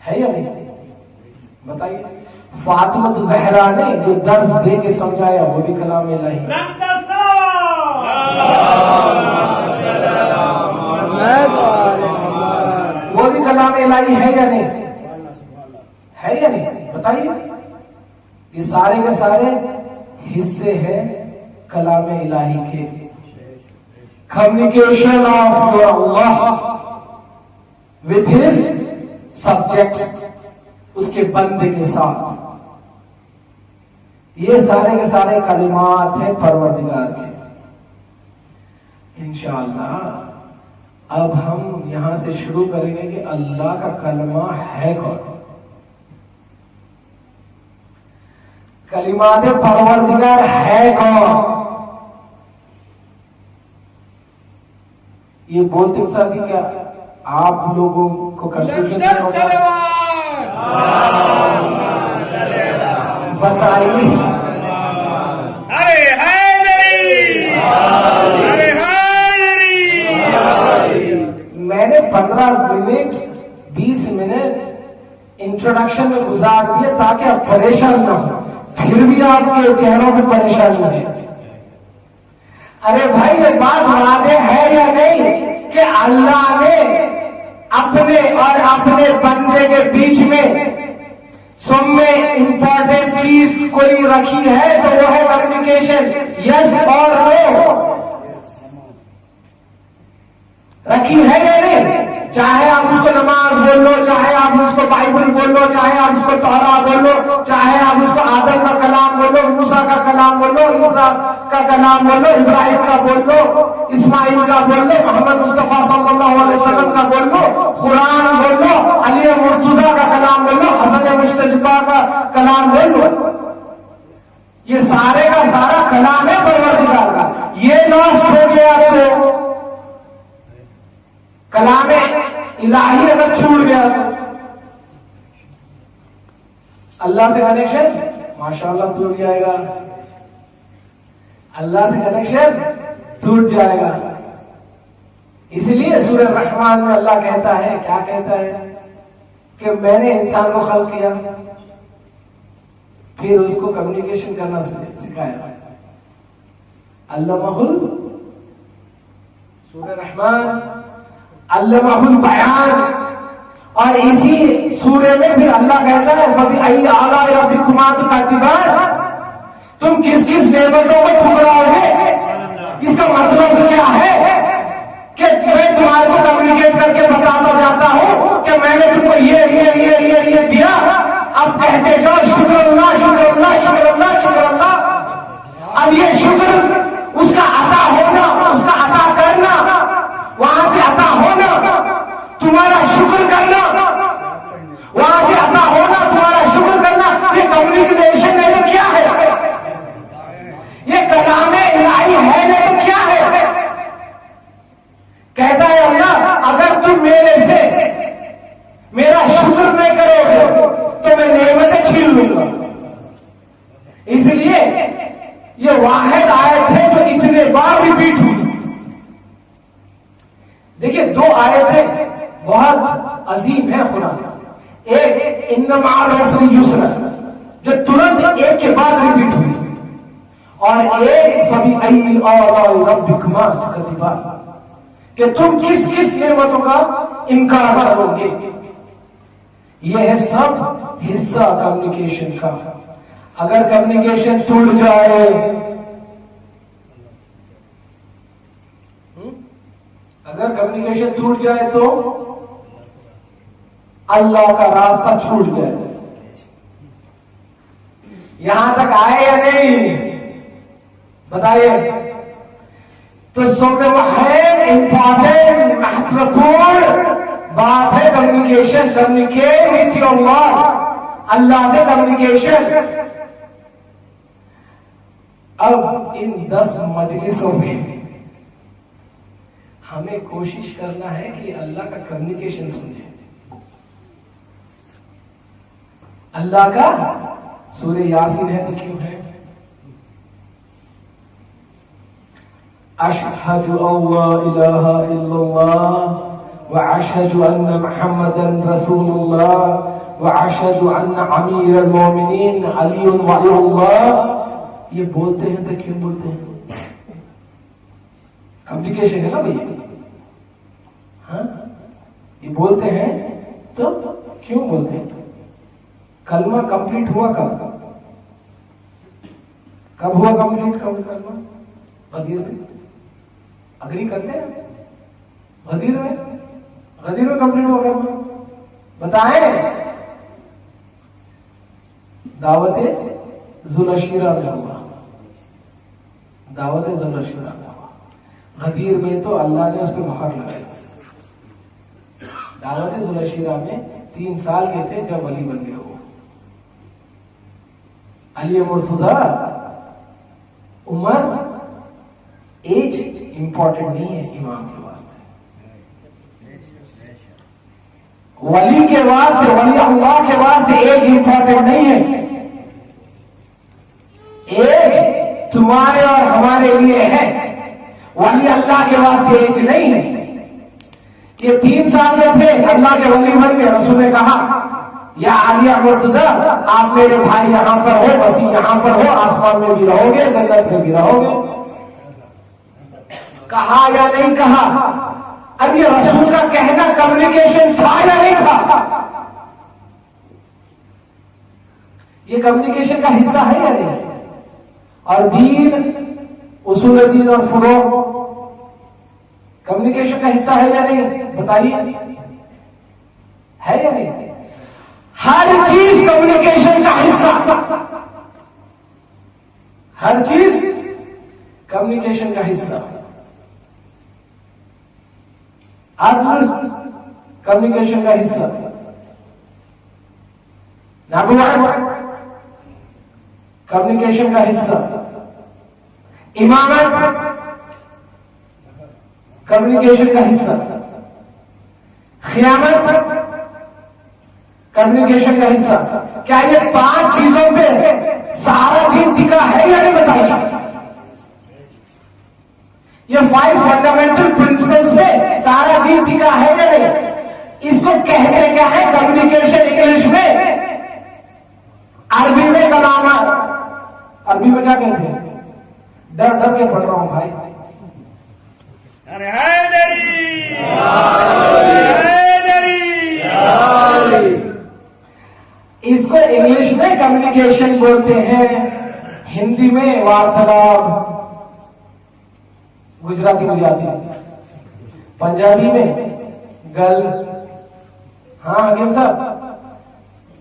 ہے یا نہیں؟ بتائیے. فاطمہ زہرا نے جو درس دے کے سمجھایا وہ بھی کلام الہی ہے. وہ بھی کلام الہی ہے یا نہیں؟ ہے یا نہیں؟ بتائیے. یہ سارے کے سارے حصے ہیں کلام الہی کے. Communication of your Allah with his subjects, اس کے بندے کے ساتھ. یہ سارے کے سارے کلمات ہیں پروردگار کے. انشاءاللہ اب ہم یہاں سے شروع کریں گے کہ اللہ کا کلمہ ہے کون. کلمات پروردگار ہے کون؟ یہ بولتے ساتھ ہی کیا آپ لوگوں کو کنفیوژن بتائیے. میں نے 15 منٹ 20 منٹ انٹروڈکشن میں گزار دیے تاکہ آپ پریشان نہ ہو، پھر بھی آپ کے چہروں پہ پریشان نہ ہے. ارے بھائی یہ بات واضح ہے یا نہیں کہ اللہ نے اپنے اور اپنے بندے کے بیچ میں سب میں امپورٹنٹ چیز کوئی رکھی ہے تو وہ ہے کمیونیکیشن. یس اور نو رکھی ہے یا نہیں؟ چاہے آپ اس کو نماز بول لو، چاہے آپ اس کو بائبل بول لو، چاہے آپ اس کو تورات بول لو، چاہے آپ اس کو آدم کا کلام بول لو، موسیٰ کا کلام بول لو، عیسیٰ کا کلام بول لو، ابراہیم کا بول لو، اسماعیل کا بول لو، محمد مصطفیٰ صلی اللہ علیہ وسلم کا بول لو، قرآن بول لو، علی مرتضیٰ کا کلام بول لو، حسن مشتجبہ کا کلام بول لو. یہ سارے کا سارا کلام ہے پروردگار کا. یہ لاسٹ ہو گیا تو کلام الہی اگر چھوٹ گیا تو اللہ سے کنیکشن ماشاءاللہ ٹوٹ جائے گا. اللہ سے کنیکشن ٹوٹ جائے گا. اس لیے سورہ رحمان میں اللہ کہتا ہے، کیا کہتا ہے کہ میں نے انسان کو خلق کیا پھر اس کو کمیونیکیشن کرنا سکھایا. علمہ سورہ رحمان علمہ البیان. اور اسی سورے میں پھر اللہ کہتا ہے فَبِأَيِّ آلَاءِ رَبِّكُمَا تُكَذِّبَانِ، تم کس کس نعمتوں کو ٹھکراؤ گے. اس کا مطلب کیا ہے کہ میں تمہارے کو کمیونیکیٹ کر کے بتاتا جاتا ہوں کہ میں نے تم کو یہ دیا، اب کہتے جاؤ شکر اللہ شکر اللہ شکر اللہ شکر اللہ. اب یہ شکر اس کا عطا ہونا، اس کا عطا کرنا، وہاں سے عطا ہونا، تمہارا شکر کرنا، وہاں سے عطا ہونا، تمہارا شکر کرنا، یہ کمیونیکیشن ہے تو کیا ہے؟ یہ کلام الہی ہے نہیں تو کیا ہے؟ کہتا ہے اللہ اگر تم میرے سے میرا شکر نہیں کرو گے تو میں نعمتیں چھین لوں گا. اس لیے یہ واحد آیت ہے جو اتنے بار ریپیٹ ہوئی. دیکھیے 2 آیتیں بہت عظیم ہے قرآن. ایک ان مع العسر یسرا جو ترنت ایک کے بعد ریپیٹ ہوئی، اور ایک فبأي آلاء ربكما تكذبان کہ تم کس کس نعمتوں کا انکار کرو گے. یہ ہے سب حصہ کمیونیکیشن کا. اگر کمیونیکیشن ٹوٹ جائے ٹوٹ جائے تو اللہ کا راستہ چھوٹ جائے. یہاں تک آئے یا نہیں بتائیے. تو سب وہ ہے امپورٹنٹ مہتوپورن بات ہے communication. Communicate with your lord. Allah سے کمیونیکیشن. اب ان 10 مجلسوں میں ہمیں کوشش کرنا ہے کہ اللہ کا کمیونیکیشن سمجھیں. اللہ کا سورہ یاسین ہے تو کیوں ہے؟ اشہد ان لا الہ الا اللہ واشہد ان محمدا رسول اللہ واشہد ان امیر المومنین علی ولی اللہ. یہ بولتے ہیں تو کیوں بولتے ہیں؟ کمیونیکیشن ہے نا بھائی. ہاں یہ بولتے ہیں تو کیوں بولتے ہیں؟ کلمہ کمپلیٹ ہوا کب ہوا کمپلیٹ کلمہ؟ غدیر میں. اگری کرتے ہیں غدیر میں کمپلیٹ ہوا کلمہ. بتائیں دعوت ذوالعشیرہ میں ہوا. دعوت ذوالعشیرہ میں ہوا. غدیر میں تو اللہ نے اس پہ مہر لگائی. دعوت ذوالعشیرہ میں 3 سال کے تھے جب ولی بن گئے. ہو علی مرتضی عمر ایج امپورٹنٹ نہیں ہے امام کے واسطے. ولی کے واسطے ولی اللہ کے واسطے ایج امپورٹنٹ نہیں ہے. ایج تمہارے اور ہمارے لیے ہے, ولی اللہ کے واسطے ایج نہیں ہے. یہ 3 سال میں تھے اللہ کے ولی بن گئے. رسول نے کہا یا علی مرتضی آپ میرے بھائی یہاں پر ہو, وسیع یہاں پر ہو, آسمان میں بھی رہو گے جنت میں بھی رہو گے. کہا یا نہیں کہا؟ اب یہ رسول کا کہنا کمیونیکیشن تھا یا نہیں تھا؟ یہ کمیونیکیشن کا حصہ ہے یا نہیں؟ اور دین, اصول دین اور فروع کمیونیکیشن کا حصہ ہے یا نہیں بتائیے؟ ہے یا نہیں؟ ہر چیز کمیونیکیشن کا حصہ. ہر چیز کمیونیکیشن کا حصہ. عدل کمیونیکیشن کا حصہ. نبوت کمیونیکیشن کا حصہ. امامت کمیونیکیشن کا حصہ. خیانت کمیونیکیشن کا حصہ. کیا یہ 5 چیزوں پہ سارا دین ٹکا ہے یا نہیں بتائیے؟ یہ 5 فنڈامنٹل پرنسپلز پہ سارا دین ٹکا ہے یا نہیں؟ اس کو کہتے کیا ہے کمیونیکیشن انگلش میں؟ عربی میں کلامات. عربی میں کیا کہتے ہیں؟ ڈر ڈر کے پڑھ رہا ہوں بھائی. اس کو انگلش میں کمیونیکیشن بولتے ہیں, ہندی میں وارتالاب, گجراتی مجھے آتی ہے, پنجابی میں گل. ہاں حکیم صاحب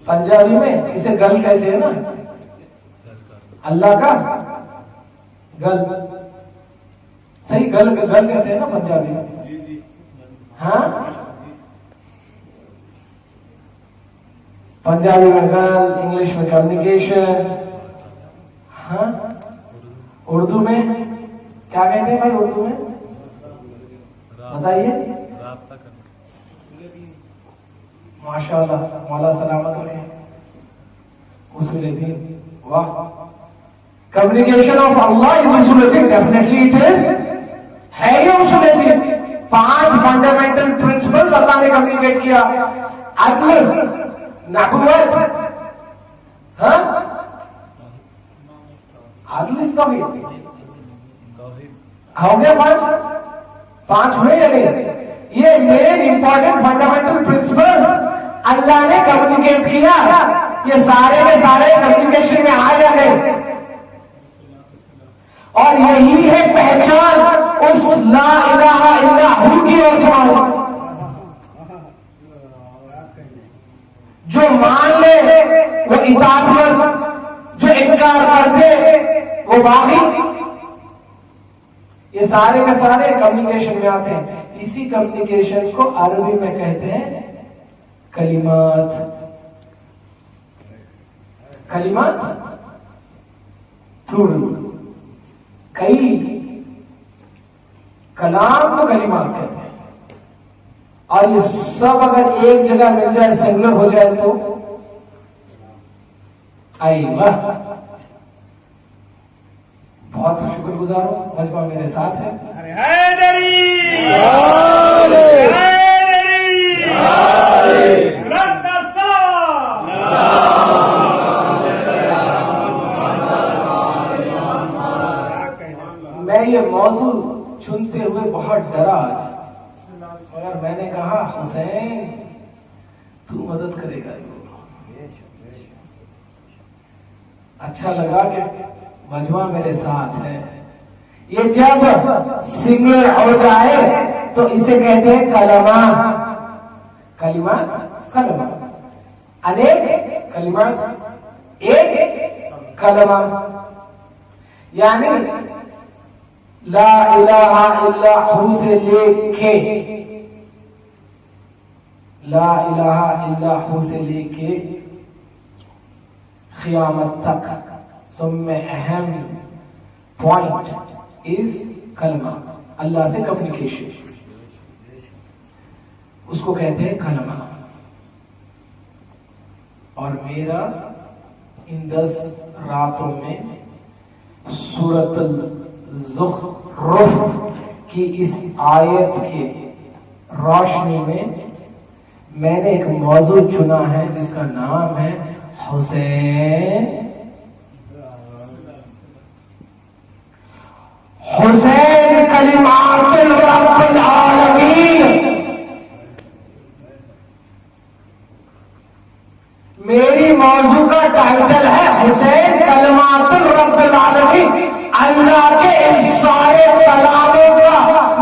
پنجابی میں اسے گل کہتے ہیں نا, اللہ کا گل. صحیح گل کہتے ہیں نا پنجابی میں. ہاں پنجابی میں گل, انگلش میں کمیونیکیشن. ہاں اردو میں کیا کہتے ہیں بھائی؟ اردو میں بتائیے. ماشاء اللہ مولا سلامت رکھے. اصول دین. واہ. کمیونیکیشن آف اللہ از اصول دین. Definitely it is. ہے یہ اصول دین. 5 فنڈامنٹل پرنسپلز اللہ نے کمیونیکیٹ کیا. عدل, نبوت, ہاں عدل اس کا بھی ہو گیا. 5 ہوئے یا نہیں؟ یہ مین امپورٹنٹ فنڈامنٹل پرنسپلز اللہ نے کمیونیکیٹ کیا. یہ سارے کے سارے کمیونیکیشن میں آ یا نہیں؟ اور یہی ہے پہچان اس لا الہ الا ہو کی اور تمہاری. وہ اطاعت مند، جو انکار کرتے وہ باغی، یہ سارے کے سارے کمیونیکیشن میں آتے ہیں. اسی کمیونیکیشن کو عربی میں کہتے ہیں کلمات. کلمات پلورل، کئی کلام کو کلمات کہتے ہیں. اور یہ سب اگر ایک جگہ مل جائے، سنگولر ہو جائے تو ایوہ. بہت شکر گزار ہوں، مجمع میرے ساتھ ہے. میں یہ موضوع چنتے ہوئے بہت ڈرا آج، مگر میں نے کہا حسین تو مدد کرے گا. اچھا لگا کہ مجمع میرے ساتھ ہے. یہ جب سنگولر ہو جائے تو اسے کہتے ہیں کلمہ. کلمات، کلمہ، انیک کلمات، ایک کلمہ. یعنی لا الہ الا ہو سے لے کے، لا الہ الا ہو سے لے کے قیامت تک سب میں اہم پوائنٹ از کلمہ. اللہ سے کمیونیکیشن، اس کو کہتے ہیں کلمہ. اور میرا ان 10 راتوں میں سورۃ الزخرف کی اس آیت کے روشنی میں نے ایک موضوع چنا ہے جس کا نام ہے حسین. حسین کلمات رب العالمین. میری موضوع کا ٹائٹل ہے حسین کلمات رب العالمین. اللہ کے ان سارے کلاموں کا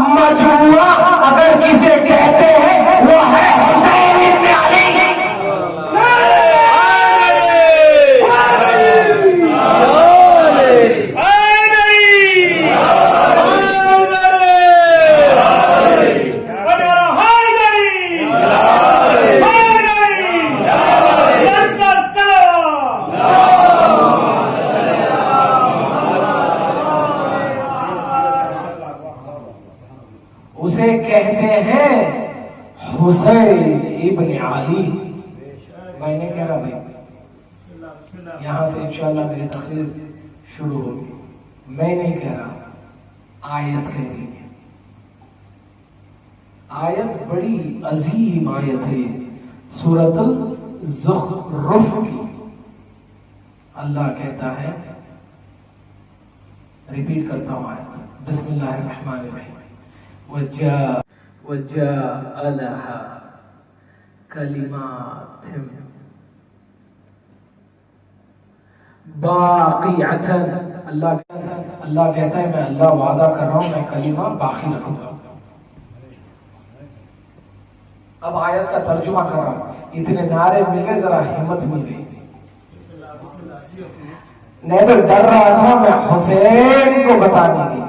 مجموعہ اگر کسے کہتے ہیں وہ ہے حسین ابن علی. اسے کہتے ہیں حسین ابن علی. میں نے کہہ رہا بھائی یہاں سے انشاءاللہ میری تقریر شروع ہوگی. میں نہیں کہہ رہا، آیت کہہ رہی ہے. آیت بڑی عظیم آیت ہے، سورۃ الزخرف کی. اللہ کہتا ہے، ریپیٹ کرتا ہوں آیت، بسم اللہ الرحمن الرحیم. وجاء لها کلمات باقیۃ. اللہ کہتا ہے میں اللہ وعدہ کر رہا ہوں میں کلمہ باقی رکھوں گا. اب آیت کا ترجمہ کر رہا ہوں. اتنے نعرے مل گئے، ذرا ہمت مل گئی. نہیں تو ڈر رہا تھا میں حسین کو بتانے کی.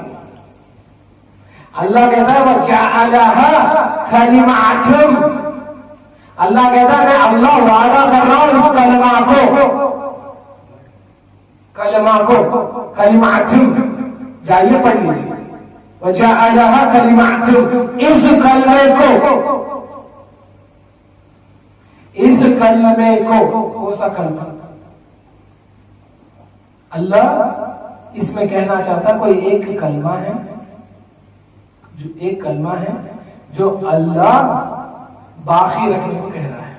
اللہ کہتا ہے وَجَعَلَهَا كَلِمَاتٌ. اللہ کہتا ہے میں اللہ وعدہ کر رہا ہوں اس کلمہ کو کلمات. جائیے پڑھ لیجیے وَجَعَلَهَا كَلِمَاتٌ. اس کلمے کو کون سا کلمہ؟ اللہ اس میں کہنا چاہتا کوئی ایک کلمہ ہے، جو ایک کلمہ ہے جو اللہ باقی رکھنے کو کہہ رہا ہے.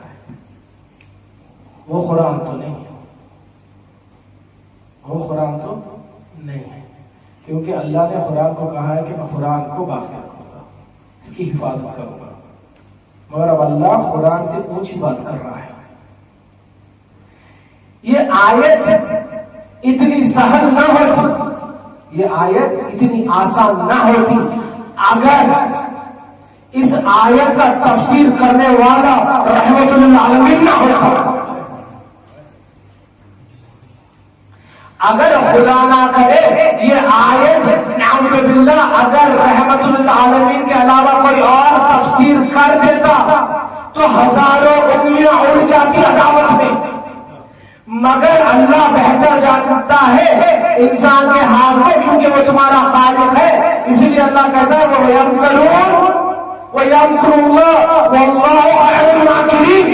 وہ قرآن تو نہیں ہے، وہ قرآن تو نہیں ہے، کیونکہ اللہ نے قرآن کو کہا ہے کہ میں قرآن کو باقی رکھوں گا، اس کی حفاظت کروں گا. مگر اب اللہ قرآن سے اونچی بات کر رہا ہے. یہ آیت اتنی سہل نہ ہوتی، یہ آیت اتنی آسان نہ ہوتی اگر اس آیت کا تفسیر کرنے والا رحمت للعالمین نہ ہوتا. اگر خدا نہ کرے یہ آیت نعوذ باللہ اگر رحمت للعالمین کے علاوہ کوئی اور تفسیر کر دیتا تو ہزاروں انگلیاں اڑ جاتی عداوت میں، مگر اللہ بہتر جانتا ہے انسان کے ہاتھ میں، کیونکہ وہ تمہارا خالق ہے، اس لیے اللہ کہتا ہے وَيَمْكَرُونَ وَيَمْكُرُ اللَّهُ وَاللَّهُ خَيْرُ الْمَاكِرِينَ۔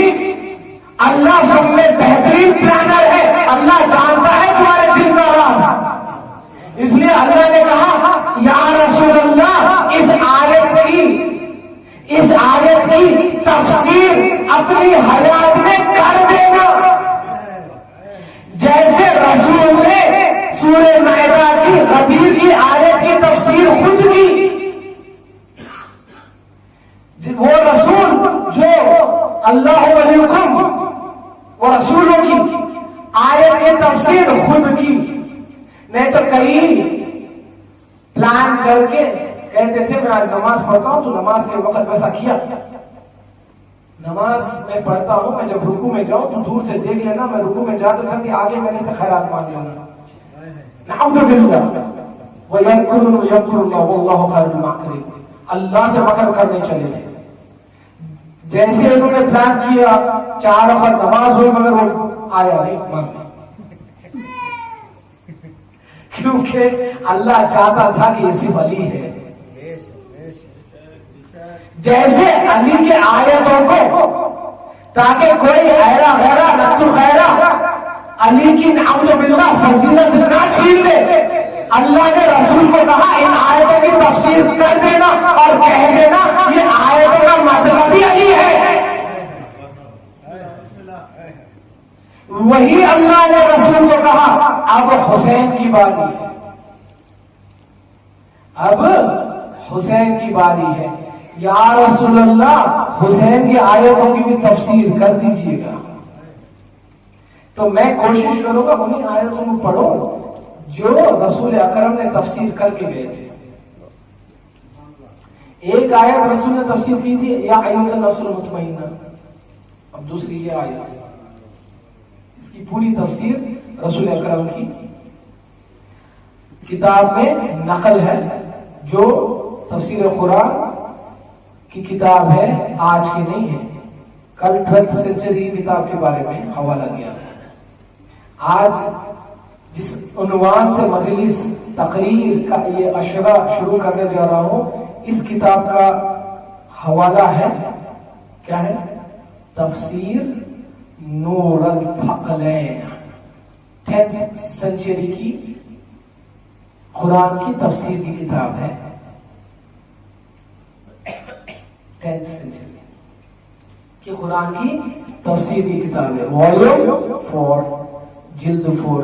اللہ سب میں بہترین پلانر ہے، اللہ جانتا ہے تمہارے دل کا راز، اس لیے اللہ نے کہا یا رسول اللہ اس آیت کی تفسیر اپنی حیات میں کر دینا، جیسے رسول نے سورہ مائدہ کی غدیر کی آیت کی تفسیر خود کی۔ وہ رسول جو اللہ ولیکم وہ رسولوں کی آیت کی تفسیر خود کی، نہیں تو کئی پلان کر کے کہتے تھے میں آج نماز پڑھتا ہوں تو نماز کے وقت ویسا کیا، نماز میں پڑھتا ہوں میں جب رکوع میں جاؤں تو دور سے دیکھ لینا، میں رکوع میں جاتے تھے آگے میرے سے خیرات مانگ لینا، نعوذ باللہ وَيَمْكُرُونَ وَاللَّهُ خَيْرُ الْمَاكِرِينَ۔ اللہ سے مکر کرنے چلے تھے، جیسے انہوں نے پلان کیا 4 وقت نماز ہوئی مگر وہ آیا نہیں مانگنے، کیونکہ اللہ چاہتا تھا کہ یہ صرف علی ہے، جیسے علی کے آیتوں کو تاکہ کوئی ایرا غیرہ نقل خیرہ علی کی نعوذ باللہ فضیلت نہ چھین لے، اللہ نے رسول کو کہا ان آیتوں کی تفسیر کر دینا اور کہہ دینا یہ آیتوں کا مطلب ہی علی ہے۔ وہی اللہ نے رسول کو کہا اب حسین کی باری ہے، اب حسین کی باری ہے، یا رسول اللہ حسین کی آیتوں کی بھی تفسیر کر دیجئے گا۔ تو میں کوشش کروں گا انہیں آیتوں کو پڑھو جو رسول اکرم نے تفسیر کر کے گئے تھے۔ ایک آیت رسول نے تفسیر کی تھی یا ایھا النفس المطمئنہ، اب دوسری یہ آیت ہے، اس کی پوری تفسیر رسول اکرم کی کتاب میں نقل ہے، جو تفسیر قرآن کی کتاب ہے، آج کی نہیں ہے، کل 12th سینچری کی کتاب کے بارے میں حوالہ دیا تھا۔ آج جس عنوان سے مجلس تقریر کا یہ اشرہ شروع کرنے جا رہا ہوں، اس کتاب کا حوالہ ہے، کیا ہے؟ تفسیر نور الثقلین، 10th سینچری کی قرآن کی تفسیر کی کتاب ہے، 10th سینچری کی قرآن کی تفسیر کی کتاب ہے، والیوم 4 جلد 4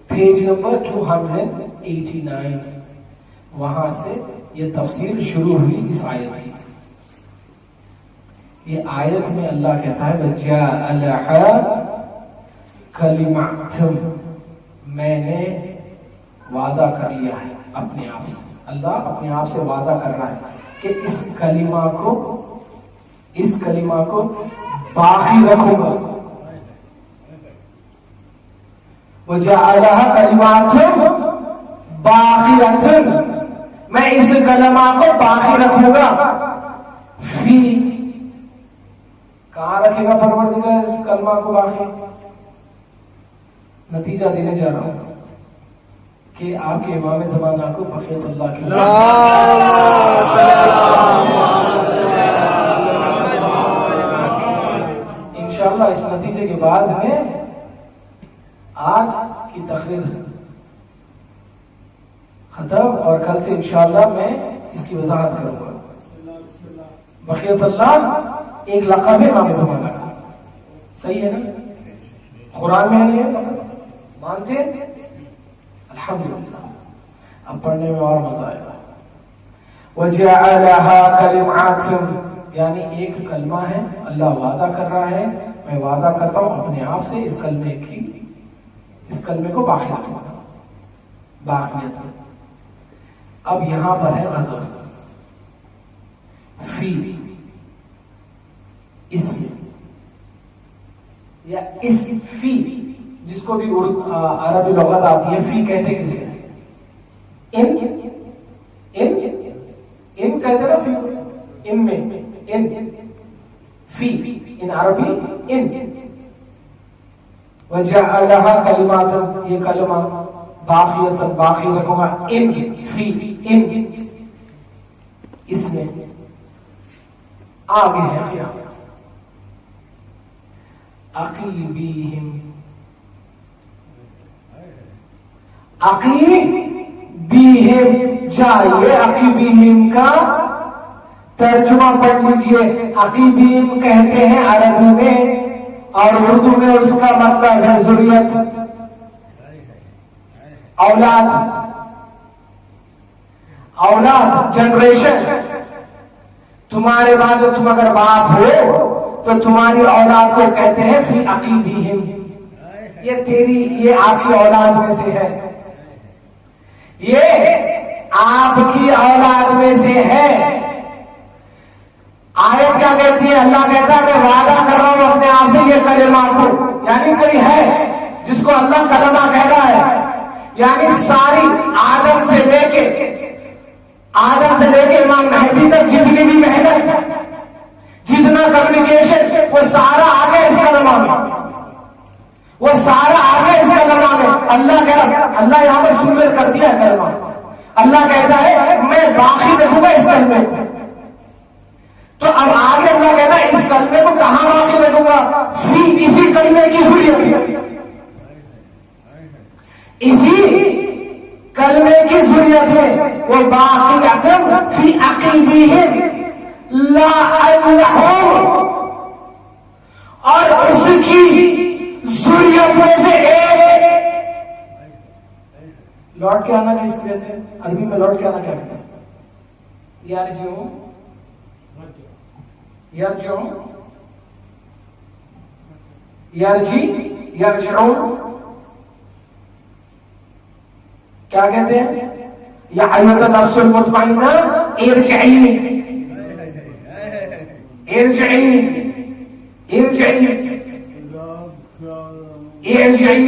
پیج نمبر 289، وہاں سے یہ تفسیر شروع ہوئی اس آیت کی۔ یہ آیت میں اللہ کہتا ہے وَجَاءَ لَهَا كَلِمَةٌ، میں نے وعدہ کر لیا ہے اپنے آپ سے، اللہ اپنے آپ سے وعدہ کر رہا ہے کہ اس کلمہ کو باقی رکھوں گا، وَجَعَلَهَا كَلِمَاتٌ بَاقِيَةٌ، میں اس کلمہ کو باقی رکھوں گا، فی کہاں رکھے گا پروردگار اس کلمہ کو باقی؟ نتیجہ دینے جا رہا ہوں کہ آپ کے امام زمانہ کو بقیت اللہ کے انشاءاللہ اس نتیجے کے بعد میں آج کی تقریر ختم، اور کل سے انشاءاللہ میں اس کی وضاحت کروں گا۔ بقیت اللہ ایک لقب ہے امام زمانہ کا، صحیح ہے نا؟ قرآن میں ہے، مانتے ہیں؟ الحمدللہ، اب پڑھنے میں اور مزہ آئے گا۔ وَجَعَلَهَا كَلِمَةٌ، یعنی ایک کلمہ ہے، اللہ وعدہ کر رہا ہے میں وعدہ کرتا ہوں اپنے آپ سے اس کلمے کو باقی رکھوں گا، باقیت۔ اب یہاں پر ہے غضب، فی اسم یا اس فی جس کو بھی عربی لغت آتی ہے، فی کہتے کسے؟ ان کہتے نا فی، ان میں ان، فی ان عربی ان. وجعلها کلمات، یہ کلمہ باقیۃ، باقی رکھوں گا، ان فی ان، اس میں آگے ہے قیامت. عقیبیہم، عقیبیہم، جائیے عقیبیہم کا ترجمہ پڑھ لیجئے. عقیبیہم کہتے ہیں عربی میں اور اردو میں اس کا مطلب ہے ذریت، اولاد، اولاد، جنریشن. تمہارے بعد تم اگر باپ ہو تو تمہاری اولاد کو کہتے ہیں فی عقیبیہم، یہ تیری، یہ آپ کی اولاد میں سے ہے، یہ آپ کی اولاد میں سے ہے. آیت کیا کہتی ہے؟ اللہ کہتا ہے میں وعدہ کر رہا ہوں اپنے آپ سے یہ کلمہ کو، یعنی کوئی ہے جس کو اللہ کلمہ کہہ رہا ہے، یعنی ساری آدم سے لے کے امام مہدی تک جتنی بھی محنت، جتنا کمیونیکیشن، وہ سارا آگے اس کلمہ میں، وہ سارا آگے اس کلمہ میں. اللہ یہاں پر سنر کر دیا کلمہ. اللہ کہتا ہے میں باقی رکھوں گا اس کلمے کو. تو اب آگے اللہ کہتا ہے اس کلمے کو کہاں باقی رکھوں گا؟ فی، اسی کلمے کی ضرورت، اسی کلمے کی ضرورت ہے. وہ باقی اعظم فی عقیبیہم لعلہم، اور اس کی ضرورت میں سے ایک لوٹ کے آنا کس کو کہتے ہیں؟ عربی میں لوٹ کے آنا کیا کہتے ہیں؟ یرجعون، یرجعون، یرجی، یرجعون، کیا کہتے ہیں؟ یا ایھا النفس المطمئنہ ارجعی، ارجعی، ارجعی، ارجعی،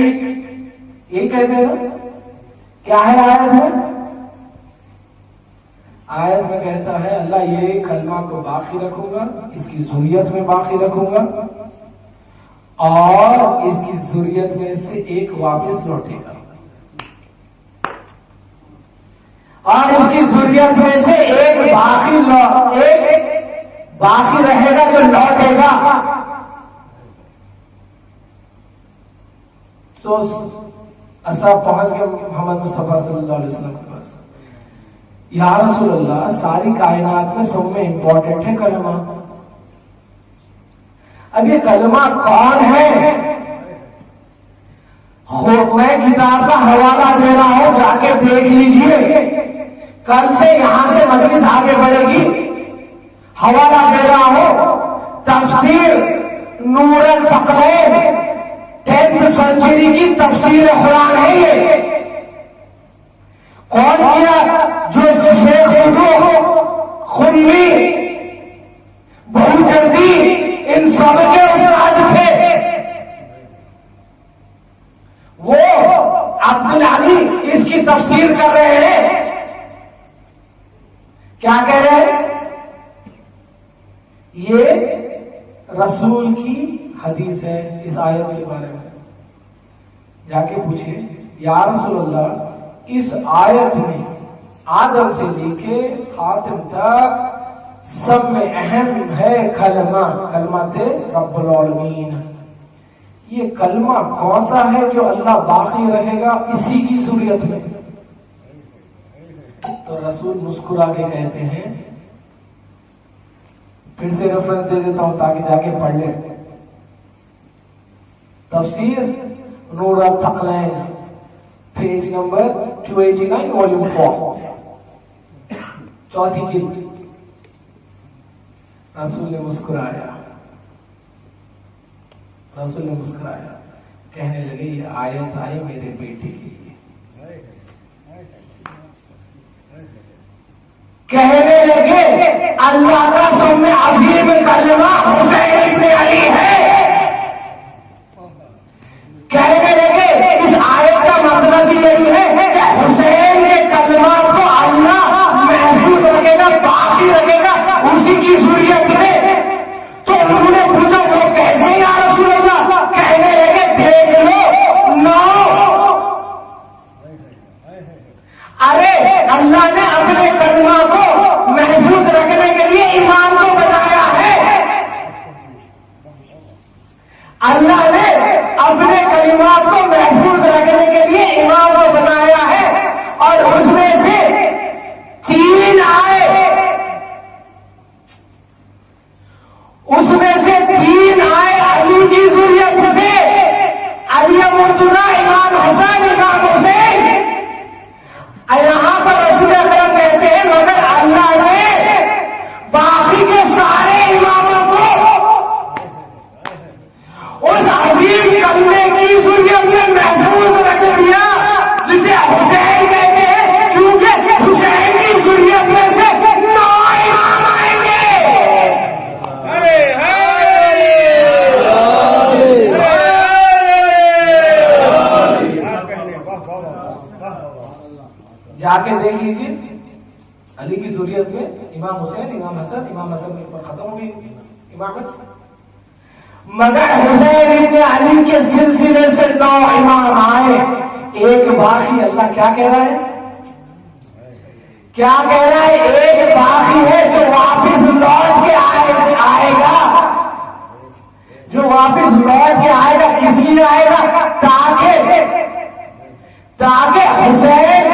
یہی کہتے ہیں. کیا ہے آیت میں؟ آیت میں کہتا ہے اللہ یہ کلمہ کو باقی رکھوں گا، اس کی ذریت میں باقی رکھوں گا، اور اس کی ذریت میں سے ایک واپس لوٹے گا، اور اس کی ذریت میں سے ایک باقی رہے گا جو لوٹے گا. تو ایسا پہنچ گیا محمد مصطفیٰ صلی اللہ علیہ وسلم کے پاس. یا رسول اللہ، ساری کائنات میں سب میں امپورٹنٹ ہے کلمہ. اب یہ کلمہ کون ہے؟ میں کتاب کا حوالہ دے رہا ہوں، جا کے دیکھ لیجئے. کل سے یہاں سے مجلس آگے بڑھے گی. حوالہ دے رہا ہوں، تفسیر نور الفقرین، 10th سینچری کی تفسیر قرآن ہے. یہ کون کیا؟ جو شیخ صدوق، خنوی، بہوجردی، ان سب کے استاد تھے. وہ عبدالعلی اس کی تفسیر کر رہے ہیں. کیا کہہ رہے ہیں؟ یہ رسول کی حدیث ہے اس آیت کے بارے میں. جا کے پوچھے یا رسول اللہ، اس آیت میں آدم سے لے کے خاتم تک سب میں اہم ہے کلمہ، کلمت رب العالمین. یہ کلمہ کون سا ہے جو اللہ باقی رکھے گا اسی کی ضرورت میں؟ تو رسول مسکرا کے کہتے ہیں، پھر سے ریفرنس دے دیتا ہوں تاکہ جا کے پڑھ لیں. تفسیر نور الثقلین، پیج نمبر 289، والیوم 4، چوتھی جلد. رسول نے مسکرایا، رسول نے مسکرایا، کہنے لگے یہ آیت آئی میرے بیٹے کی. کہنے لگے اللہ کا سب میں عظیم کلمہ حسین ابن علی ہے. کہنے لگے اللہ نے اپنے کلمات کو محفوظ رکھنے کے لیے امام کو بنایا ہے، اور اس میں سے تین آئے، اس میں سے تین آئے علی کی ذریت سے، علی مرتضی، امام حسن، امام حسین۔ یہاں پر رسول اکرم کہتے ہیں مگر اللہ نے باقی کے سارے اماموں کو اس عظیم کلمے کی ذریت میں محفوظ رکھ دیا جسے حسین کہتے ہیں، کیونکہ حسین کی ذریت میں سے 9 امام آئیں گے۔ جا کے دیکھ لیجیے علی کی ذریت میں امام حسین، امام حسن پر ختم ہو گئی امامت، مگر حسین ابن علی کے سلسلے سے 9 امام آئے، ایک باقی۔ اللہ کیا کہہ رہا ہے؟ کیا کہہ رہا ہے؟ ایک باقی ہے جو واپس لوٹ کے آئے گا، جو واپس لوٹ کے آئے گا۔ کس لیے آئے گا؟ تاکہ حسین،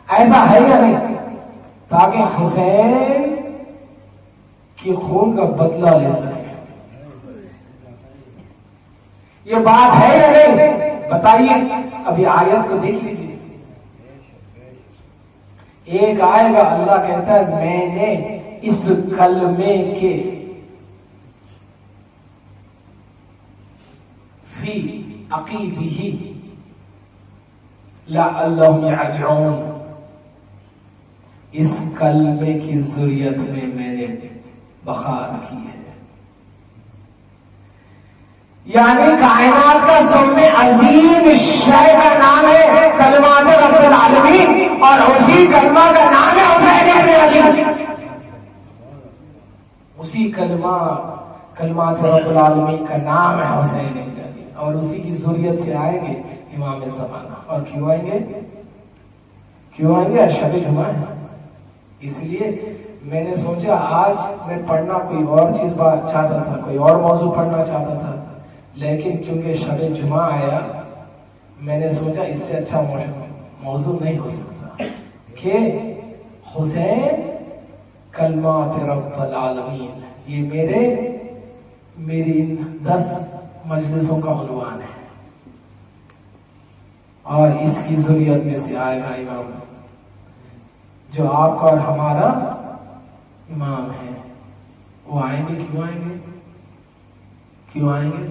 ایسا ہے یا نہیں، تاکہ حسین کی خون کا بدلہ لے سکے۔ یہ بات ہے یا نہیں بتائیے؟ ابھی آیت کو دیکھ لیجیے۔ ایک آئے گا، اللہ کہتا ہے میں نے اس کلمے کے فی عقیبہ لعلہم یرجعون، اس کلمے کی ذریت میں نے بقا رکھی ہے۔ یعنی کائنات کا سب میں عظیم شے کا نام ہے کلمات رب العالمین، اور اسی کلمہ کا نام ہے حسین ابن علی۔ اسی کلمات رب العالمین کا نام ہے حسین ابن علی، اور اسی کی ذریت سے آئیں گے امام زمانہ۔ اور کیوں آئیں گے؟ شب جمعہ ہے، اس لیے میں نے سوچا آج میں پڑھنا کوئی اور چیز چاہتا تھا، کوئی اور موضوع پڑھنا چاہتا تھا، لیکن چونکہ شب جمعہ آیا میں نے سوچا اس سے اچھا موضوع نہیں ہو سکتا کہ حسین کلمات رب العالمین، یہ میری 10 مجلسوں کا عنوان ہے، اور اس کی ذریت میں سے آئے گا امام جو آپ کا اور ہمارا امام ہے۔ وہ آئیں گے، کیوں آئیں گے؟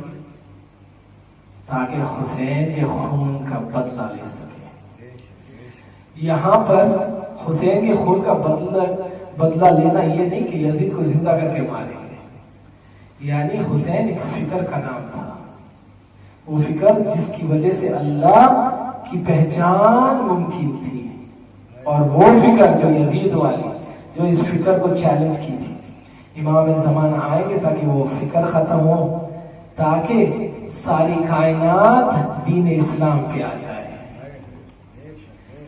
تاکہ حسین کے خون کا بدلہ لے سکے۔ یہاں پر حسین کے خون کا بدلہ لینا یہ نہیں کہ یزید کو زندہ کر کے ماریں گے، یعنی حسین ایک فکر کا نام تھا، وہ فکر جس کی وجہ سے اللہ کی پہچان ممکن تھی، اور وہ فکر جو یزید والی، جو اس فکر کو چیلنج کی تھی۔ امام زمانہ آئیں گے تاکہ وہ فکر ختم ہو، تاکہ ساری کائنات دین اسلام پہ آ جائے،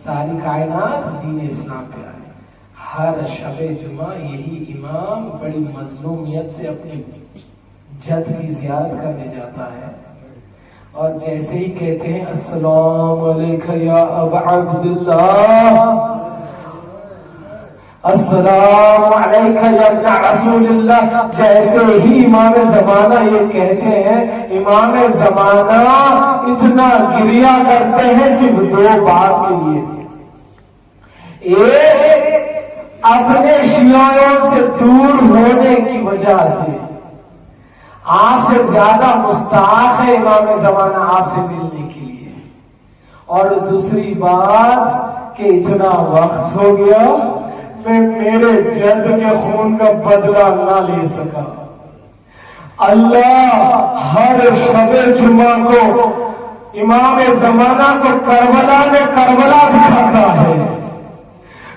ساری کائنات دین اسلام پہ آ جائے۔ ہر شب جمعہ یہی امام بڑی مظلومیت سے اپنے جد کی زیارت کرنے جاتا ہے، اور جیسے ہی کہتے ہیں السلام علیکم یا ابا عبداللہ، السلام علیکم یا ابن رسول اللہ، جیسے ہی امام زمانہ یہ کہتے ہیں، امام زمانہ اتنا گریہ کرتے ہیں صرف 2 بات کے لیے۔ ایک، اپنے شیعوں سے دور ہونے کی وجہ سے، آپ سے زیادہ مستحق ہے امام زمانہ آپ سے ملنے کے لیے، اور دوسری بات کہ اتنا وقت ہو گیا میں میرے جد کے خون کا بدلہ نہ لے سکا۔ اللہ ہر شب جمعہ کو امام زمانہ کو کربلا میں کربلا دکھاتا ہے،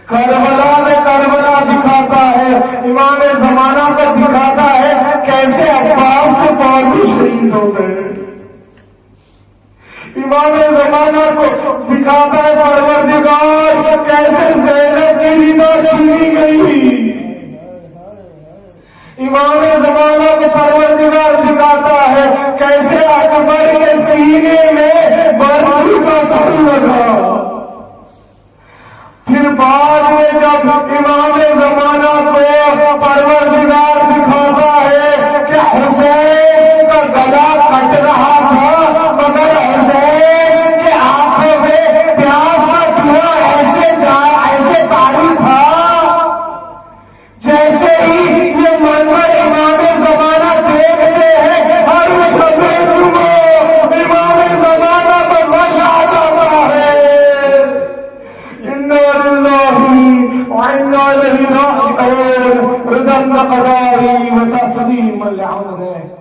کربلا میں کربلا دکھاتا ہے، امام زمانہ کو دکھاتا ہے کیسے عباس کے بازو شہید ہو گئے، امام زمانہ کو دکھاتا ہے پروردگار کیسے زینب کی رضا چھینی گئی، امام زمانہ کو پروردگار دکھاتا ہے مداري وتسليما لعمره